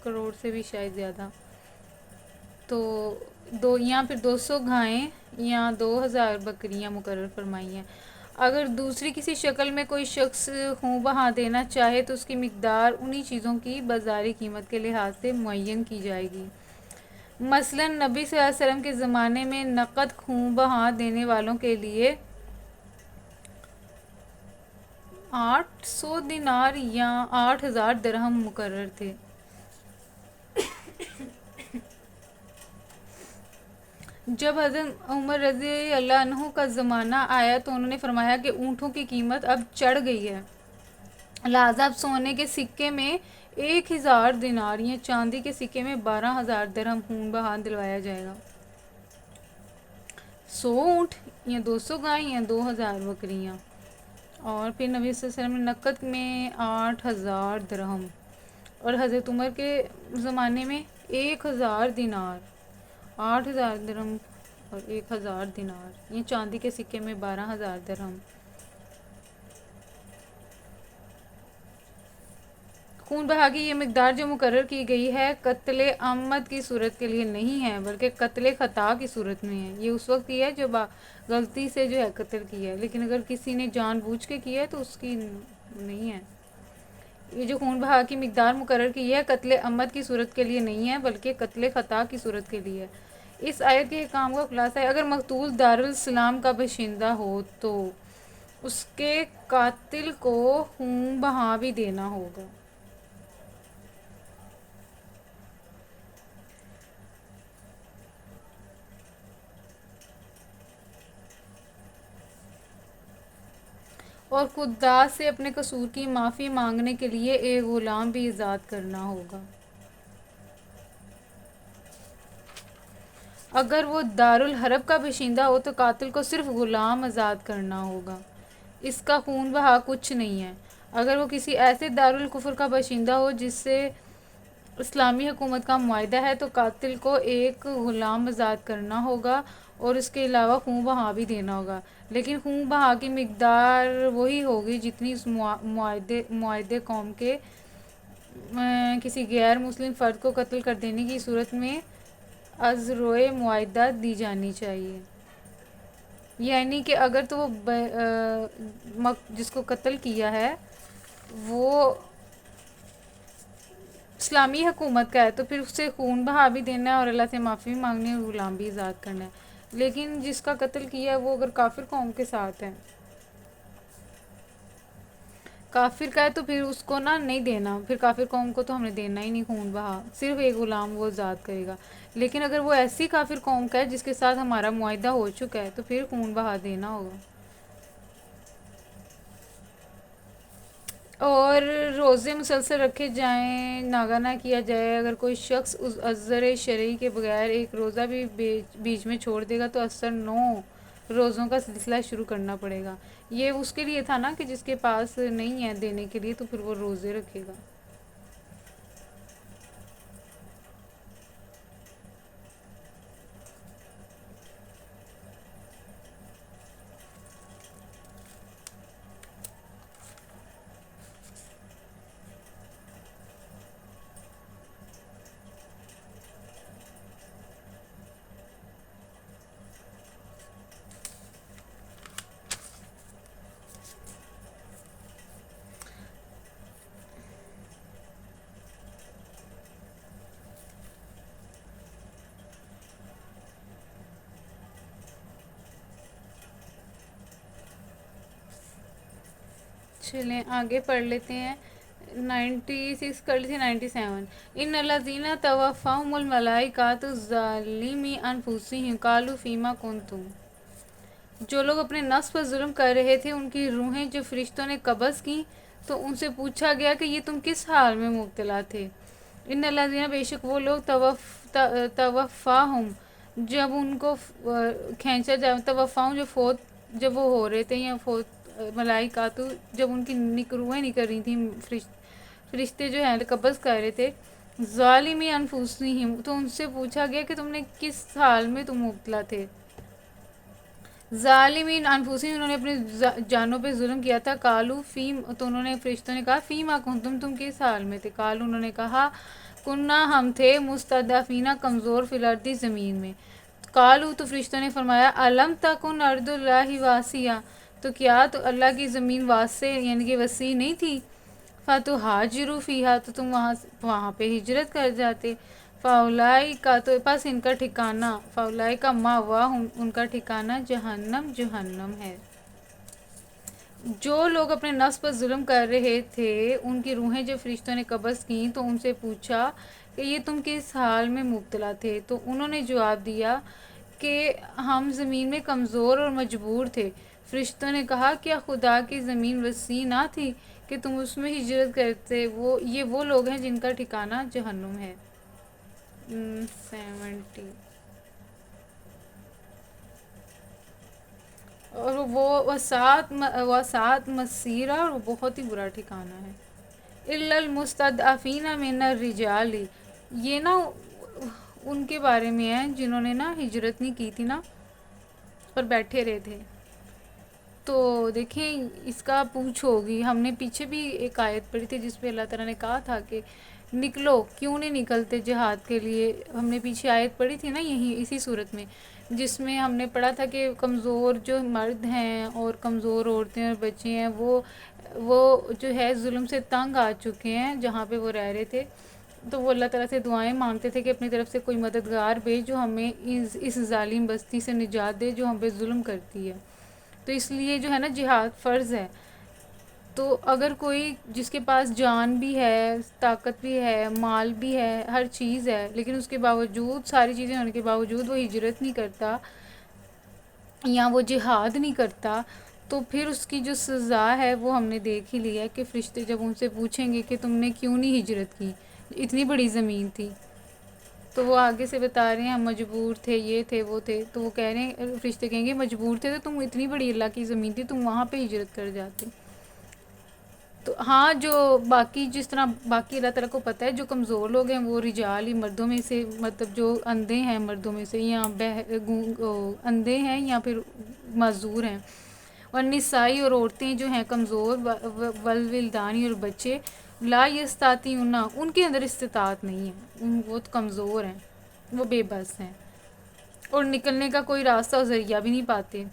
کروڑ سے بھی شاید زیادہ۔ تو یہاں پھر 200 گائیں یا 2000 بکریاں مقرر فرمائی ہیں۔ اگر دوسری کسی شکل میں کوئی شخص خون بہا دینا چاہے تو اس کی مقدار انہی چیزوں کی بازاری قیمت کے لحاظ سے معین کی جائے گی۔ مثلا نبی صلی اللہ علیہ وسلم کے زمانے میں نقد خون بہا دینے والوں کے لیے 800 دینار یا 8000 درہم مقرر تھے۔ جب حضرت عمر رضی اللہ عنہ کا زمانہ آیا تو انہوں نے فرمایا کہ اونٹوں کی قیمت اب چڑھ گئی ہے، لہٰذا اب سونے کے سکے میں 1000 دینار یا چاندی کے سکے میں 12000 درہم خون بہا دلوایا جائے گا۔ 100 اونٹ یا 200 گائیں یا 2000 بکریاں، اور پھر نبی صلی اللہ علیہ وسلم نے نقد میں 8000 درہم، اور حضرت عمر کے زمانے میں 1000 دینار، 8000 درہم اور 1000 دینار، یہ چاندی کے سکے میں 12000 درہم۔ خون بہا کی یہ مقدار جو مقرر کی گئی ہے قتل عمد کی صورت کے لیے نہیں ہے بلکہ قتل خطا کی صورت میں ہے۔ یہ اس وقت کیا ہے جب غلطی سے جو ہے قتل کیا ہے، لیکن اگر کسی نے جان بوجھ کے کیا ہے تو اس کی نہیں ہے۔ یہ جو خون بہا کی مقدار مقرر کی ہے قتل عمد کی صورت کے لیے نہیں ہے بلکہ قتل خطا کی صورت کے لیے ہے۔ اس آیت کے حکام کا خلاصہ ہے، اگر مقتول دارالاسلام کا باشندہ ہو تو اس کے قاتل کو خون بہا بھی دینا ہوگا۔ اور خدا سے اپنے قصور کی معافی مانگنے کے لیے ایک غلام بھی آزاد کرنا ہوگا۔ اگر وہ دارالحرب کا باشندہ ہو تو قاتل کو صرف غلام آزاد کرنا ہوگا، اس کا خون بہا کچھ نہیں ہے۔ اگر وہ کسی ایسے دارالکفر کا باشندہ ہو جس سے اسلامی حکومت کا معاہدہ ہے تو قاتل کو ایک غلام آزاد کرنا ہوگا اور اس کے علاوہ خون بہا بھی دینا ہوگا، لیکن خون بہا کی مقدار وہی ہوگی جتنی اس معاہدے قوم کے کسی غیر مسلم فرد کو قتل کر دینے کی صورت میں از روئے معاہدہ دی جانی چاہیے۔ یعنی کہ اگر تو وہ جس کو قتل کیا ہے وہ اسلامی حکومت کا ہے تو پھر اسے خون بہا بھی دینا ہے اور اللہ سے معافی بھی مانگنی ہے اور غلام بھی آزاد کرنا ہے۔ لیکن جس کا قتل کیا ہے وہ اگر کافر قوم کے ساتھ ہے، کافر کا ہے، تو پھر اس کو نا نہیں دینا، پھر کافر قوم کو تو ہم نے دینا ہی نہیں خون بہا، صرف ایک غلام وہ آزاد کرے گا۔ لیکن اگر وہ ایسی کافر قوم کا ہے جس کے ساتھ ہمارا معاہدہ ہو چکا ہے تو پھر خون بہا دینا ہوگا۔ اور روزے مسلسل رکھے جائیں، ناگہ نہ کیا جائے۔ اگر کوئی شخص اس عذر شرعی کے بغیر ایک روزہ بھی بیچ میں چھوڑ دے گا تو اثر 9 روزوں کا سلسلہ شروع کرنا پڑے گا۔ یہ اس کے لیے تھا نا کہ جس کے پاس نہیں ہے دینے کے لیے تو پھر وہ روزے رکھے گا۔ چلیں آگے پڑھ لیتے ہیں۔ 96 کر لی تھی، 97۔ ان الذین توفاہم الملائکۃ ظالمی انفسہم قالوا فیما کنتم۔ جو لوگ اپنے نفس پر ظلم کر رہے تھے ان کی روحیں جو فرشتوں نے قبض کیں تو ان سے پوچھا گیا کہ یہ تم کس حال میں مبتلا تھے۔ ان الذین بے شک وہ لوگ توفاہم جب ان کو کھینچا جا توفاہم جب وہ ہو رہے تھے یا ملائکاتو جب ان کی روحیں نکل رہی تھیں، فرشتے جو ہیں قبض کر رہے تھے، ظالمی انفسہم تو ان سے پوچھا گیا کہ تم نے کس حال میں تم مبتلا تھے۔ ظالمین انفسہم انہوں نے اپنی جانوں پہ ظلم کیا تھا، قالوا فیم تو انہوں نے فرشتوں نے کہا فیما کنتم تم کس حال میں تھے، قالوا انہوں نے کہا کننا ہم تھے مستضعفین کمزور فی الارض زمین میں، قالوا تو فرشتوں نے فرمایا الم تکن ارض اللہ واسعہ تو کیا تو اللہ کی زمین واسع یعنی کہ وسیع نہیں تھی، فتہاجروا فیہا تو تم وہاں پہ ہجرت کر جاتے، فاولئک تو پس ان کا ٹھکانہ فاولئک مأواہم ان کا ٹھکانہ جہنم ہے۔ جو لوگ اپنے نفس پر ظلم کر رہے تھے ان کی روحیں جب فرشتوں نے قبض کیں تو ان سے پوچھا کہ یہ تم کس حال میں مبتلا تھے، تو انہوں نے جواب دیا کہ ہم زمین میں کمزور اور مجبور تھے۔ فرشتوں نے کہا کیا خدا کی زمین وسیع نہ تھی کہ تم اس میں ہجرت کرتے، یہ وہ لوگ ہیں جن کا ٹھکانہ جہنم ہے۔ 70 اور وہ سات مسیرہ اور وہ بہت ہی برا ٹھکانہ ہے۔ الا المستضعفین من الرجال یہ نا ان کے بارے میں ہے جنہوں نے نا ہجرت نہیں کی تھی نا اور بیٹھے رہے تھے۔ تو دیکھیں اس کا پوچھ ہوگی، ہم نے پیچھے بھی ایک آیت پڑھی تھی جس پہ اللہ تعالیٰ نے کہا تھا کہ نکلو، کیوں نہیں نکلتے جہاد کے لیے، ہم نے پیچھے آیت پڑھی تھی نا یہی اسی صورت میں، جس میں ہم نے پڑھا تھا کہ کمزور جو مرد ہیں اور کمزور عورتیں اور بچے ہیں وہ جو ہے ظلم سے تنگ آ چکے ہیں جہاں پہ وہ رہ رہے تھے، تو وہ اللہ تعالیٰ سے دعائیں مانگتے تھے کہ اپنی طرف سے کوئی مددگار بھیج جو ہمیں اس ظالم بستی سے نجات دے جو ہم پہ ظلم کرتی ہے۔ تو اس لیے جو ہے نا جہاد فرض ہے۔ تو اگر کوئی جس کے پاس جان بھی ہے، طاقت بھی ہے، مال بھی ہے، ہر چیز ہے، لیکن اس کے باوجود ساری چیزیں ہونے کے باوجود وہ ہجرت نہیں کرتا یا وہ جہاد نہیں کرتا تو پھر اس کی جو سزا ہے وہ ہم نے دیکھ ہی لیا کہ فرشتے جب ان سے پوچھیں گے کہ تم نے کیوں نہیں ہجرت کی، اتنی بڑی زمین تھی، تو وہ آگے سے بتا رہے ہیں ہم مجبور تھے، یہ تھے وہ تھے، تو وہ کہہ رہے ہیں فرشتے کہیں گے مجبور تھے تو تم اتنی بڑی اللہ کی زمین تھی، تم وہاں پہ ہجرت کر جاتے۔ تو ہاں جو باقی جس طرح باقی اللہ تعالیٰ کو پتہ ہے جو کمزور لوگ ہیں وہ رجال ہی مردوں میں سے، مطلب جو اندھے ہیں مردوں میں سے یا اندھے ہیں یا پھر معذور ہیں، اور نسائی اور عورتیں جو ہیں کمزور، ولدانی اور بچے لا یستطیعون، ان کے اندر استطاعت نہیں ہے، وہ تو کمزور ہیں، وہ بے بس ہیں اور نکلنے کا کوئی راستہ اور ذریعہ بھی نہیں پاتے،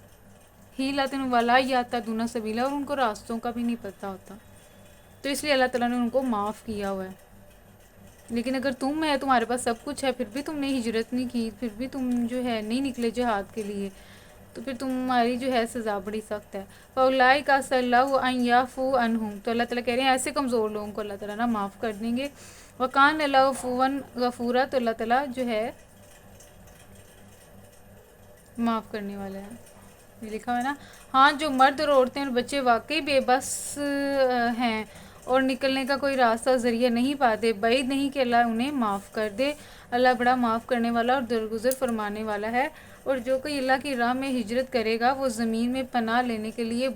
ہی لاتن ولا یاتا دونا سبیلا، اور ان کو راستوں کا بھی نہیں پتہ ہوتا، تو اس لیے اللہ تعالیٰ نے ان کو معاف کیا ہوا ہے۔ لیکن اگر تم ہے تمہارے پاس سب کچھ ہے پھر بھی تم نے ہجرت نہیں کی، پھر بھی تم جو ہے نہیں نکلے جہاد کے لیے، تو پھر تمہاری جو ہے سزا بڑی سخت ہے۔ فَأُولَٰئِکَ عَسَى اللَّهُ أَن يَعْفُوَ عَنْهُمْ، تو اللہ تعالیٰ کہہ رہے ہیں ایسے کمزور لوگوں کو اللہ تعالیٰ نا معاف کر دیں گے۔ وَكَانَ اللَّهُ عَفُوًّا غَفُورًا، تو اللہ تعالیٰ جو ہے معاف کرنے والا ہے۔ یہ لکھا ہوا ہے نا، ہاں جو مرد اور عورتیں اور بچے واقعی بے بس ہیں اور نکلنے کا کوئی راستہ ذریعہ نہیں پاتے، بعید نہیں کہ اللہ انہیں معاف کر دے، اللہ بڑا معاف کرنے والا اور درگزر فرمانے والا ہے۔ اور جو کوئی اللہ کی راہ میں ہجرت کرے گا وہ زمین میں پناہ لینے کے لیے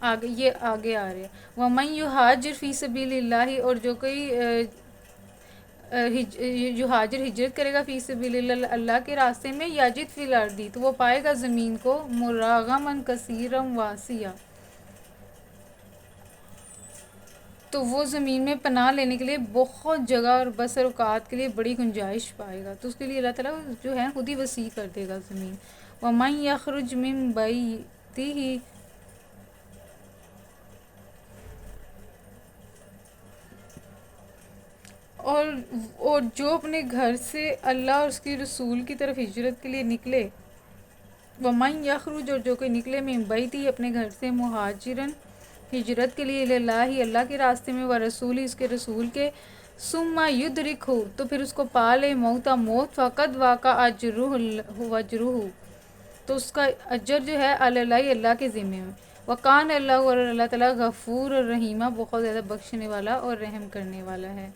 آگے آ رہے ہیں۔ وَمَن يُهَاجِرْ فِي سَبِيلِ اللَّهِ، اور جو کوئی جو ہاجر ہجرت کرے گا فی سبیل اللہ، اللہ کے راستے میں، یاجد فی الارض، تو وہ پائے گا زمین کو مراغمن کثیرم واسیہ، تو وہ زمین میں پناہ لینے کے لیے بہت جگہ اور بسر اوقات کے لیے بڑی گنجائش پائے گا، تو اس کے لیے اللہ تعالیٰ جو ہے خود ہی وسیع کر دے گا زمین۔ وَمَن يَخْرُجْ مِن بَيْتِهِ، اور جو اپنے گھر سے اللہ اور اس کی رسول کی طرف ہجرت کے لیے نکلے، وَمَن يَخْرُجْ، اور جو کوئی نکلے مِن بَيْتِهِ، اپنے گھر سے، مہاجرن، ہجرت کے لیے، اللہ اللہ کے راستے میں، ورسول، اس کے رسول کے، ثم یدرکہ، تو پھر اس کو پا لے موت، فقد واقع اجرہ، تو اس کا اجر جو ہے اللہ اللہ کے ذمہ میں، وکان اللہ، اور اللہ تعالیٰ غفور اور رحیمہ، بہت زیادہ بخشنے والا اور رحم کرنے والا ہے۔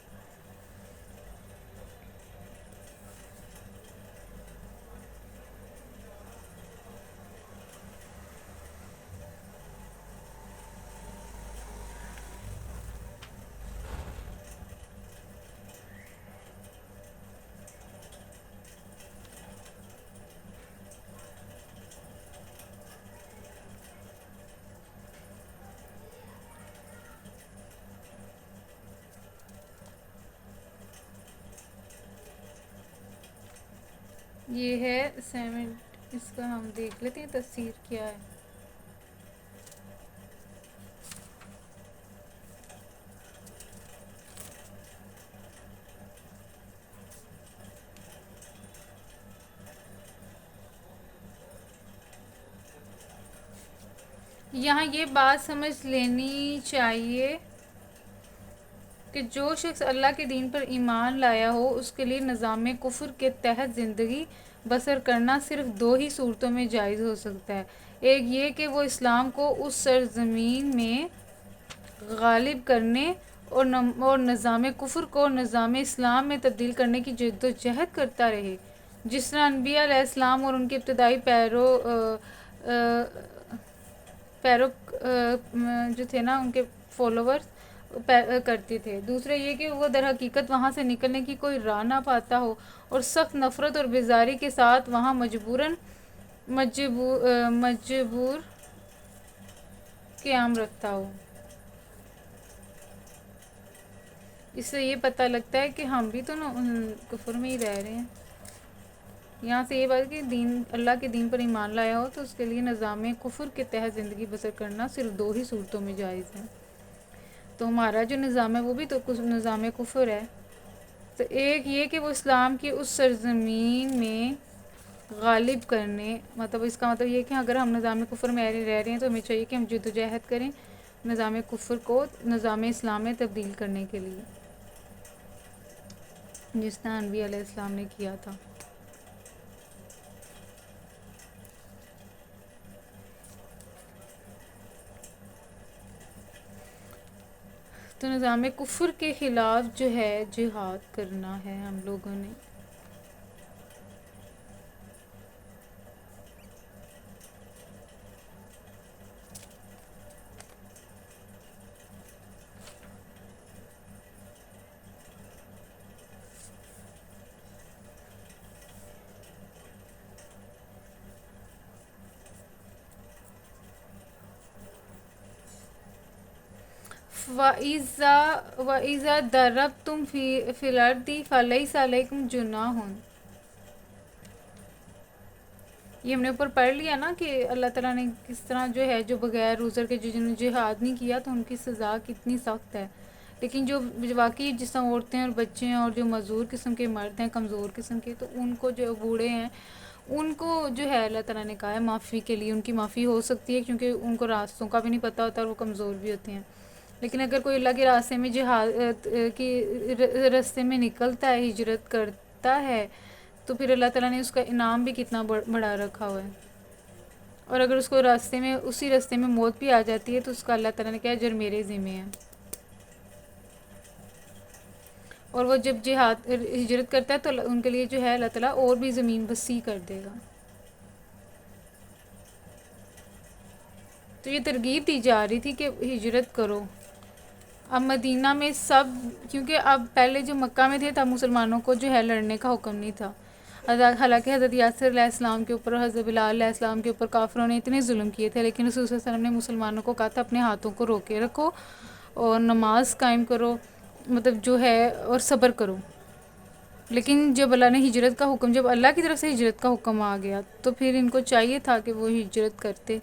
یہ ہے سیون، اس کا ہم دیکھ لیتے ہیں تفسیر کیا ہے۔ یہاں یہ بات سمجھ لینی چاہیے کہ جو شخص اللہ کے دین پر ایمان لایا ہو اس کے لیے نظام کفر کے تحت زندگی بسر کرنا صرف دو ہی صورتوں میں جائز ہو سکتا ہے، ایک یہ کہ وہ اسلام کو اس سرزمین میں غالب کرنے اور نظام کفر کو نظام اسلام میں تبدیل کرنے کی جد و جہد کرتا رہے، جس طرح انبیاء علیہ السلام اور ان کے ابتدائی پیرو جو تھے نا، ان کے فالوورز کرتے تھے۔ دوسرا یہ کہ وہ در حقیقت وہاں سے نکلنے کی کوئی راہ نہ پاتا ہو اور سخت نفرت اور بیزاری کے ساتھ وہاں مجبور قیام رکھتا ہو۔ اس سے یہ پتہ لگتا ہے کہ ہم بھی تو کفر میں ہی رہ رہے ہیں۔ یہاں سے یہ بات کہ اللہ کے دین پر ایمان لایا ہو تو اس کے لیے نظام کفر کے تحت زندگی بسر کرنا صرف دو ہی صورتوں میں جائز ہے۔ تو ہمارا جو نظام ہے وہ بھی تو نظام کفر ہے۔ تو ایک یہ کہ وہ اسلام کی اس سرزمین میں غالب کرنے، مطلب اس کا مطلب یہ کہ اگر ہم نظام کفر میں رہ رہے ہیں تو ہمیں چاہیے کہ ہم جد و جہد کریں نظام کفر کو نظام اسلام میں تبدیل کرنے کے لیے، جس طرح انبیاء علیہ السلام نے کیا تھا۔ تو نظام کفر کے خلاف جو ہے جہاد کرنا ہے ہم لوگوں نے. وَإِذَا ضَرَبْتُمْ فِي الْأَرْضِ فَلَيْسَ عَلَيْكُمْ جُنَاحٌ. یہ ہم نے اوپر پڑھ لیا نا کہ اللہ تعالیٰ نے کس طرح جو ہے جو بغیر عذر کے جنہوں نے جہاد نہیں کیا تو ان کی سزا کتنی سخت ہے. لیکن جو واقعی جس طرح عورتیں اور بچے ہیں اور جو معذور قسم کے مرد ہیں کمزور قسم کے تو ان کو جو بوڑھے ہیں ان کو جو ہے اللہ تعالیٰ نے کہا ہے معافی کے لیے ان کی معافی ہو سکتی ہے کیونکہ ان کو راستوں کا بھی نہیں پتہ ہوتا اور وہ کمزور بھی ہوتے ہیں. لیکن اگر کوئی اللہ کے راستے میں جہاد کی راستے میں نکلتا ہے ہجرت کرتا ہے تو پھر اللہ تعالیٰ نے اس کا انعام بھی کتنا بڑا رکھا ہوا ہے. اور اگر اس کو راستے میں اسی راستے میں موت بھی آ جاتی ہے تو اس کا اللہ تعالیٰ نے کہا اجر میرے ذمہ ہے. اور وہ جب جہاد ہجرت کرتا ہے تو ان کے لیے جو ہے اللہ تعالیٰ اور بھی زمین وسیع کر دے گا. تو یہ ترغیب دی جا رہی تھی کہ ہجرت کرو. اب مدینہ میں سب کیونکہ اب پہلے جو مکہ میں تھے تب مسلمانوں کو جو ہے لڑنے کا حکم نہیں تھا. حالانکہ حضرت یاسر علیہ السلام کے اوپر اور حضرت بلال علیہ السلام کے اوپر کافروں نے اتنے ظلم کیے تھے لیکن رسول صلی اللہ علیہ وسلم نے مسلمانوں کو کہا تھا اپنے ہاتھوں کو روکے رکھو اور نماز قائم کرو مطلب جو ہے اور صبر کرو. لیکن جب اللہ نے ہجرت کا حکم جب اللہ کی طرف سے ہجرت کا حکم آ گیا تو پھر ان کو چاہیے تھا کہ وہ ہجرت کرتے.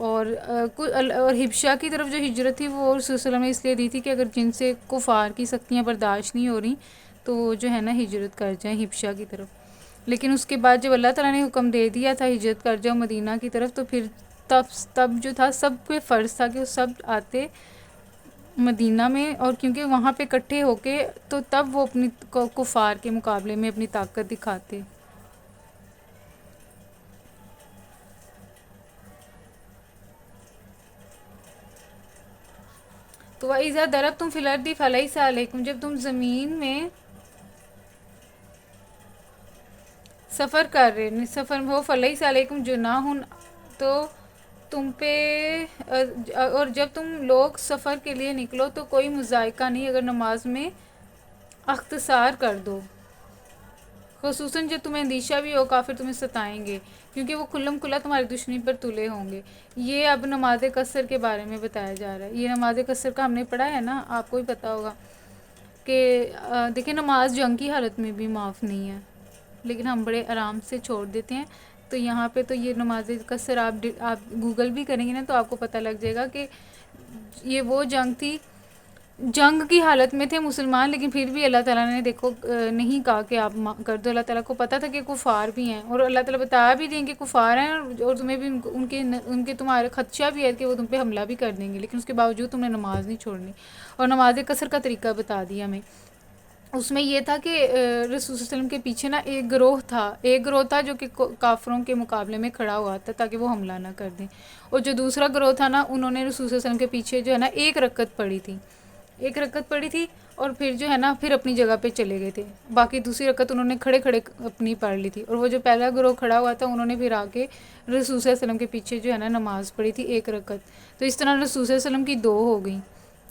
اور حبشہ کی طرف جو ہجرت تھی وہ رسول صلی اللہ علیہ وسلم نے اس لیے دی تھی کہ اگر جن سے کفار کی سختیاں برداشت نہیں ہو رہی تو وہ جو ہے نا ہجرت کر جائیں حبشہ کی طرف. لیکن اس کے بعد جب اللہ تعالیٰ نے حکم دے دیا تھا ہجرت کر جاؤ مدینہ کی طرف تو پھر تب جو تھا سب پہ فرض تھا کہ وہ سب آتے مدینہ میں اور کیونکہ وہاں پہ اکٹھے ہو کے تو تب وہ اپنی کفار کے مقابلے میں اپنی طاقت دکھاتے. تو وَإِذَا ضَرَبْتُمْ فِي الْأَرْضِ فَلَيْسَ عَلَيْكُمْ جب تم زمین میں سفر کر رہے سفر ہو فَلَيْسَ عَلَيْكُمْ جُنَاحٌ تو تم پہ اور جب تم لوگ سفر کے لیے نکلو تو کوئی مضائقہ نہیں اگر نماز میں اختصار کر دو. خصوصاً جب تمہیں اندیشہ بھی ہو کافر تمہیں ستائیں گے کیونکہ وہ کھلم کھلا تمہاری دشمنی پر تلے ہوں گے. یہ اب نماز قصر کے بارے میں بتایا جا رہا ہے. یہ نماز قصر کا ہم نے پڑھا ہے نا آپ کو بھی پتہ ہوگا کہ دیکھیں نماز جنگ کی حالت میں بھی معاف نہیں ہے لیکن ہم بڑے آرام سے چھوڑ دیتے ہیں. تو یہاں پہ تو یہ نماز قصر آپ گوگل بھی کریں گے نا تو آپ کو پتہ لگ جائے گا کہ یہ وہ جنگ تھی جنگ کی حالت میں تھے مسلمان لیکن پھر بھی اللہ تعالیٰ نے دیکھو نہیں کہا کہ آپ کر دو. اللہ تعالیٰ کو پتہ تھا کہ کفار بھی ہیں اور اللہ تعالیٰ بتا بھی دیں کہ کفار ہیں اور تمہیں بھی ان کے تمہارے خدشہ بھی ہے کہ وہ تم پہ حملہ بھی کر دیں گے لیکن اس کے باوجود تم نے نماز نہیں چھوڑنی. اور نماز قصر کا طریقہ بتا دیا ہمیں. اس میں یہ تھا کہ رسول صلی اللہ علیہ وسلم کے پیچھے نا ایک گروہ تھا جو کہ کافروں کے مقابلے میں کھڑا ہوا تھا تاکہ وہ حملہ نہ کر دیں. اور جو دوسرا گروہ تھا نا انہوں نے رسول صلی اللہ علیہ وسلم کے پیچھے جو ہے نا ایک رکعت پڑھی تھی اور پھر جو ہے نا پھر اپنی جگہ پہ چلے گئے تھے. باقی دوسری رکعت انہوں نے کھڑے اپنی پڑھ لی تھی. اور وہ جو پہلا گروہ کھڑا ہوا تھا انہوں نے پھر آ کے رسول صلی اللہ علیہ وسلم کے پیچھے جو ہے نا نماز پڑھی تھی ایک رکعت. تو اس طرح رسول صلی اللہ علیہ وسلم کی 2 ہو گئیں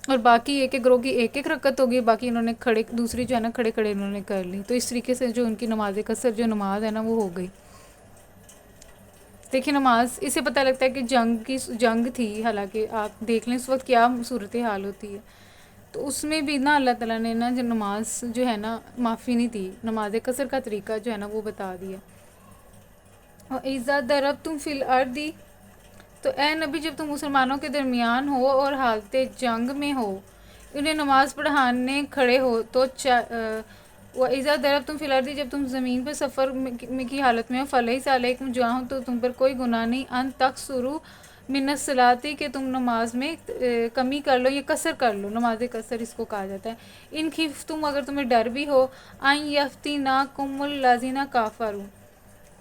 اور باقی ایک گروہ کی ایک رکعت ہو گئی. باقی انہوں نے دوسری جو ہے نا کھڑے انہوں نے کر لی. تو اس طریقے سے جو ان کی نماز قصر جو نماز ہے نا وہ ہو گئی. دیکھیں نماز اس سے پتہ لگتا ہے کہ جنگ تھی. حالانکہ آپ دیکھ لیں اس وقت کیا صورت حال ہوتی ہے. تو اس میں بھی نا اللہ تعالیٰ نے نا جو نماز جو ہے نا معافی نہیں دی. نماز قصر کا طریقہ جو ہے نا وہ بتا دیا. وَإِذَا ضَرَبْتُمْ فِي الْأَرْضِ تو اے نبی جب تم مسلمانوں کے درمیان ہو اور حالت جنگ میں ہو انہیں نماز پڑھانے کھڑے ہو تو وَإِذَا ضَرَبْتُمْ فِي الْأَرْضِ جب تم زمین پہ سفر کی حالت میں ہو فَلَيْسَ عَلَيْكُمْ جُنَاحٌ تو تم پر کوئی گناہ نہیں ان تقصروا من الصلاۃ کہ تم نماز میں کمی کر لو یا قصر کر لو. نماز قصر اس کو کہا جاتا ہے. ان خفتم اگر تمہیں ڈر بھی ہو ان یفتناکم الذین کفروا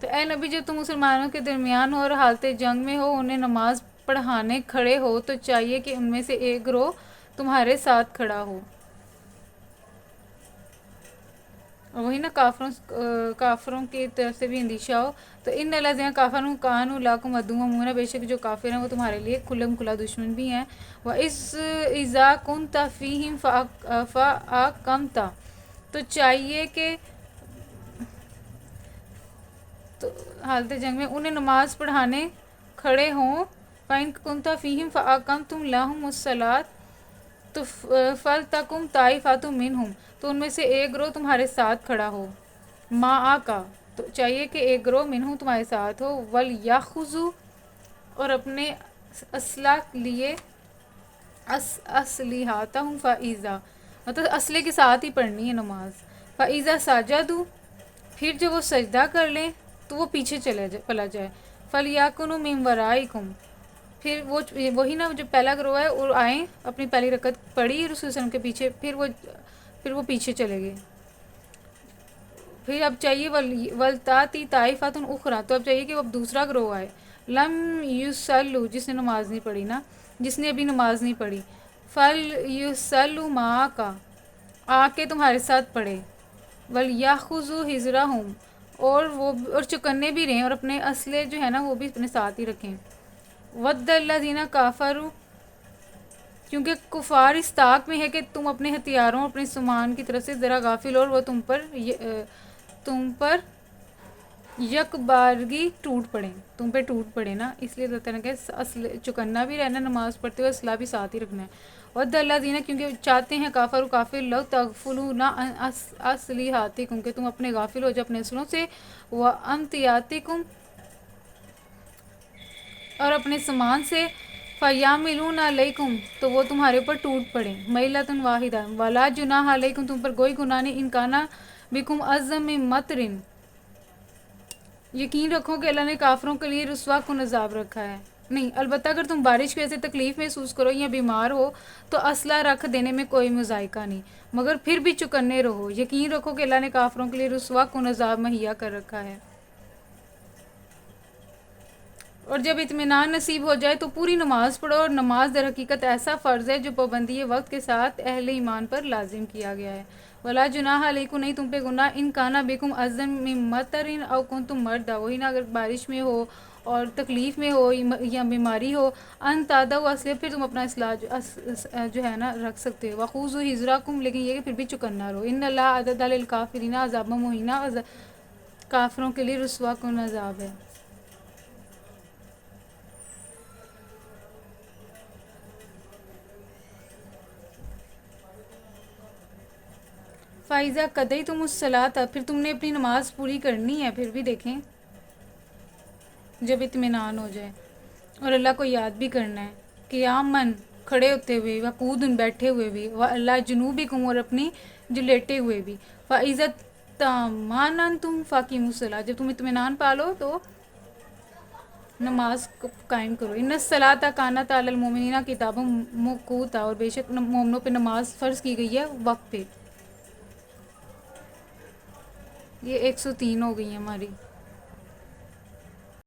تو اے نبی جب تم مسلمانوں کے درمیان ہو اور حالت جنگ میں ہو انہیں نماز پڑھانے کھڑے ہو تو چاہیے کہ ان میں سے ایک گروہ تمہارے ساتھ کھڑا ہو. اور وہی نا کافروں کی طرف سے بھی اندیشہ ہو. تو ان الذین کفروا کانوا لکم عدوا مبینا، بے شک جو کافر ہیں وہ تمہارے لیے کھلم کھلا دشمن بھی ہیں. وَإِذَا كُنْتَ فِيهِمْ فَأَقَمْتَ، تو چاہیے کہ تو حالت جنگ میں انہیں نماز پڑھانے کھڑے ہوں. فَإِن كُنْتَ فِيهِمْ فَأَقَمْتُمْ لَهُمُ الصَّلَاةَ، تو فَلْتَقُمْ طَائِفَةٌ مِّنْهُمْ، تو ان میں سے ایک گروہ تمہارے ساتھ کھڑا ہو. کا تو چاہیے کہ ایک گروہ منہم تمہارے ساتھ ہو. وَلْيَأْخُذُوا، اور اپنے اسلحہ لیے، اسلحتہم فَإِذَا، مطلب اسلحے کے ساتھ ہی پڑھنی ہے نماز. فَإِذَا سَجَدُوا، پھر جب وہ سجدہ کر لیں تو وہ پیچھے پلا جائے. فَلْيَكُنُوا مِن وَرَائِكُمْ، پھر وہی نا جو پہلا گروہ ہے اور آئیں، اپنی پہلی رکعت پڑھی رسول صلی اللہ علیہ وسلم کے پیچھے، پھر وہ پیچھے چلے گئے. پھر اب چاہیے وَلْتَأْتِ طَائِفَةٌ أُخْرَىٰ، تو اب چاہیے کہ اب دوسرا گروہ آئے. لَمْ يُصَلُّوا، جس نے نماز نہیں پڑھی نا، جس نے ابھی نماز نہیں پڑھی. فَلْيُصَلُّوا مَعَكَ، آ کے تمہارے ساتھ پڑھے. وَلْيَأْخُذُوا حِذْرَهُمْ، اور چکنے بھی رہیں، اور اپنے اسلحے جو ہے نا وہ بھی اپنے ساتھ ہی رکھیں. وَدَّ الَّذِينَ كَفَرُوا، کیونکہ کفار اس طاق میں ہے کہ تم اپنے ہتھیاروں، اپنے سامان کی طرف سے ذرا غافل ہو، اور وہ تم پر یک بارگی تم پہ ٹوٹ پڑے نا. اس لیے اللہ تعالیٰ نے کہ چکنا بھی رہنا نماز پڑھتے ہوئے، اسلحہ بھی ساتھ ہی رکھنا ہے. وَدَّ الَّذِينَ، کیونکہ چاہتے ہیں کافر لو تغفلون عن اسلحتکم، کہ تم اپنے غافل ہو جاؤ اپنے اسلحوں سے. وَأَمْتِعَتِکم، اور اپنے سامان سے. فَيَحْمِلُونَ عَلَيْكُمْ، تو وہ تمہارے اوپر ٹوٹ پڑیں. مَيْلَةٌ وَاحِدَةٌ وَلَا جُنَاحَ عَلَيْكُمْ، تم پر کوئی گناہ نہیں. إِن كَانَ بِكُمْ أَذًى مِّن مَطَرٍ، یقین رکھو کہ اللہ نے کافروں کے لیے رسوا کن عذاب رکھا ہے. نہیں، البتہ اگر تم بارش کی وجہ سے تکلیف محسوس کرو یا بیمار ہو تو اسلحہ رکھ دینے میں کوئی مذائقہ نہیں، مگر پھر بھی چکنے رہو. یقین رکھو کہ اللہ نے کافروں کے لیے رسوا کن عذاب مہیا کر رکھا ہے. اور جب اطمینان نصیب ہو جائے تو پوری نماز پڑھو. اور نماز در حقیقت ایسا فرض ہے جو پابندی وقت کے ساتھ اہل ایمان پر لازم کیا گیا ہے. وَلَا جُنَاحَ عَلَيْكُمْ، نہیں تم پہ گناہ. إِن كَانَ بِكُمْ أَذًى مِّن مَطَرٍ أَوْ كُنْتُمْ مَرْضَىٰ، وہی نا اگر بارش میں ہو اور تکلیف میں ہو یا بیماری ہو. أَن تَضَعُوا أَسْلِحَتَکُمْ، پھر تم اپنا اسلحہ جو ہے نا رکھ سکتے ہو. وَخُذُوا حِذْرَکُمْ، لیکن یہ کہ پھر بھی چکنا رہو. إِنَّ اللَّهَ أَعَدَّ لِلْكَافِرِينَ عَذَابًا مُهِینًا، کافروں کے لیے رسوا کن عذاب ہے. فَإِذَا قَضَيْتُمُ الصَّلَاةَ، پھر تم نے اپنی نماز پوری کرنی ہے. پھر بھی دیکھیں جب اطمینان ہو جائے اور اللہ کو یاد بھی کرنا ہے. قیاماً، کھڑے ہوتے ہوئے. وقعوداً، بیٹھے ہوئے بھی. وَعَلَىٰ جُنُوبِکُمْ، اور اپنی جو لیٹے ہوئے بھی. فَإِذَا اطْمَأْنَنْتُمْ فَأَقِیمُوا الصَّلَاةَ، جب تم اطمینان پالو تو نماز کو قائم کرو. إِنَّ الصَّلَاةَ كَانَتْ عَلَى الْمُؤْمِنِينَ كِتَابًا مَوْقُوتًا، اور بے شک مومنوں پہ نماز فرض کی گئی ہے وقت پہ. یہ 103 ہو گئی ہیں ہماری.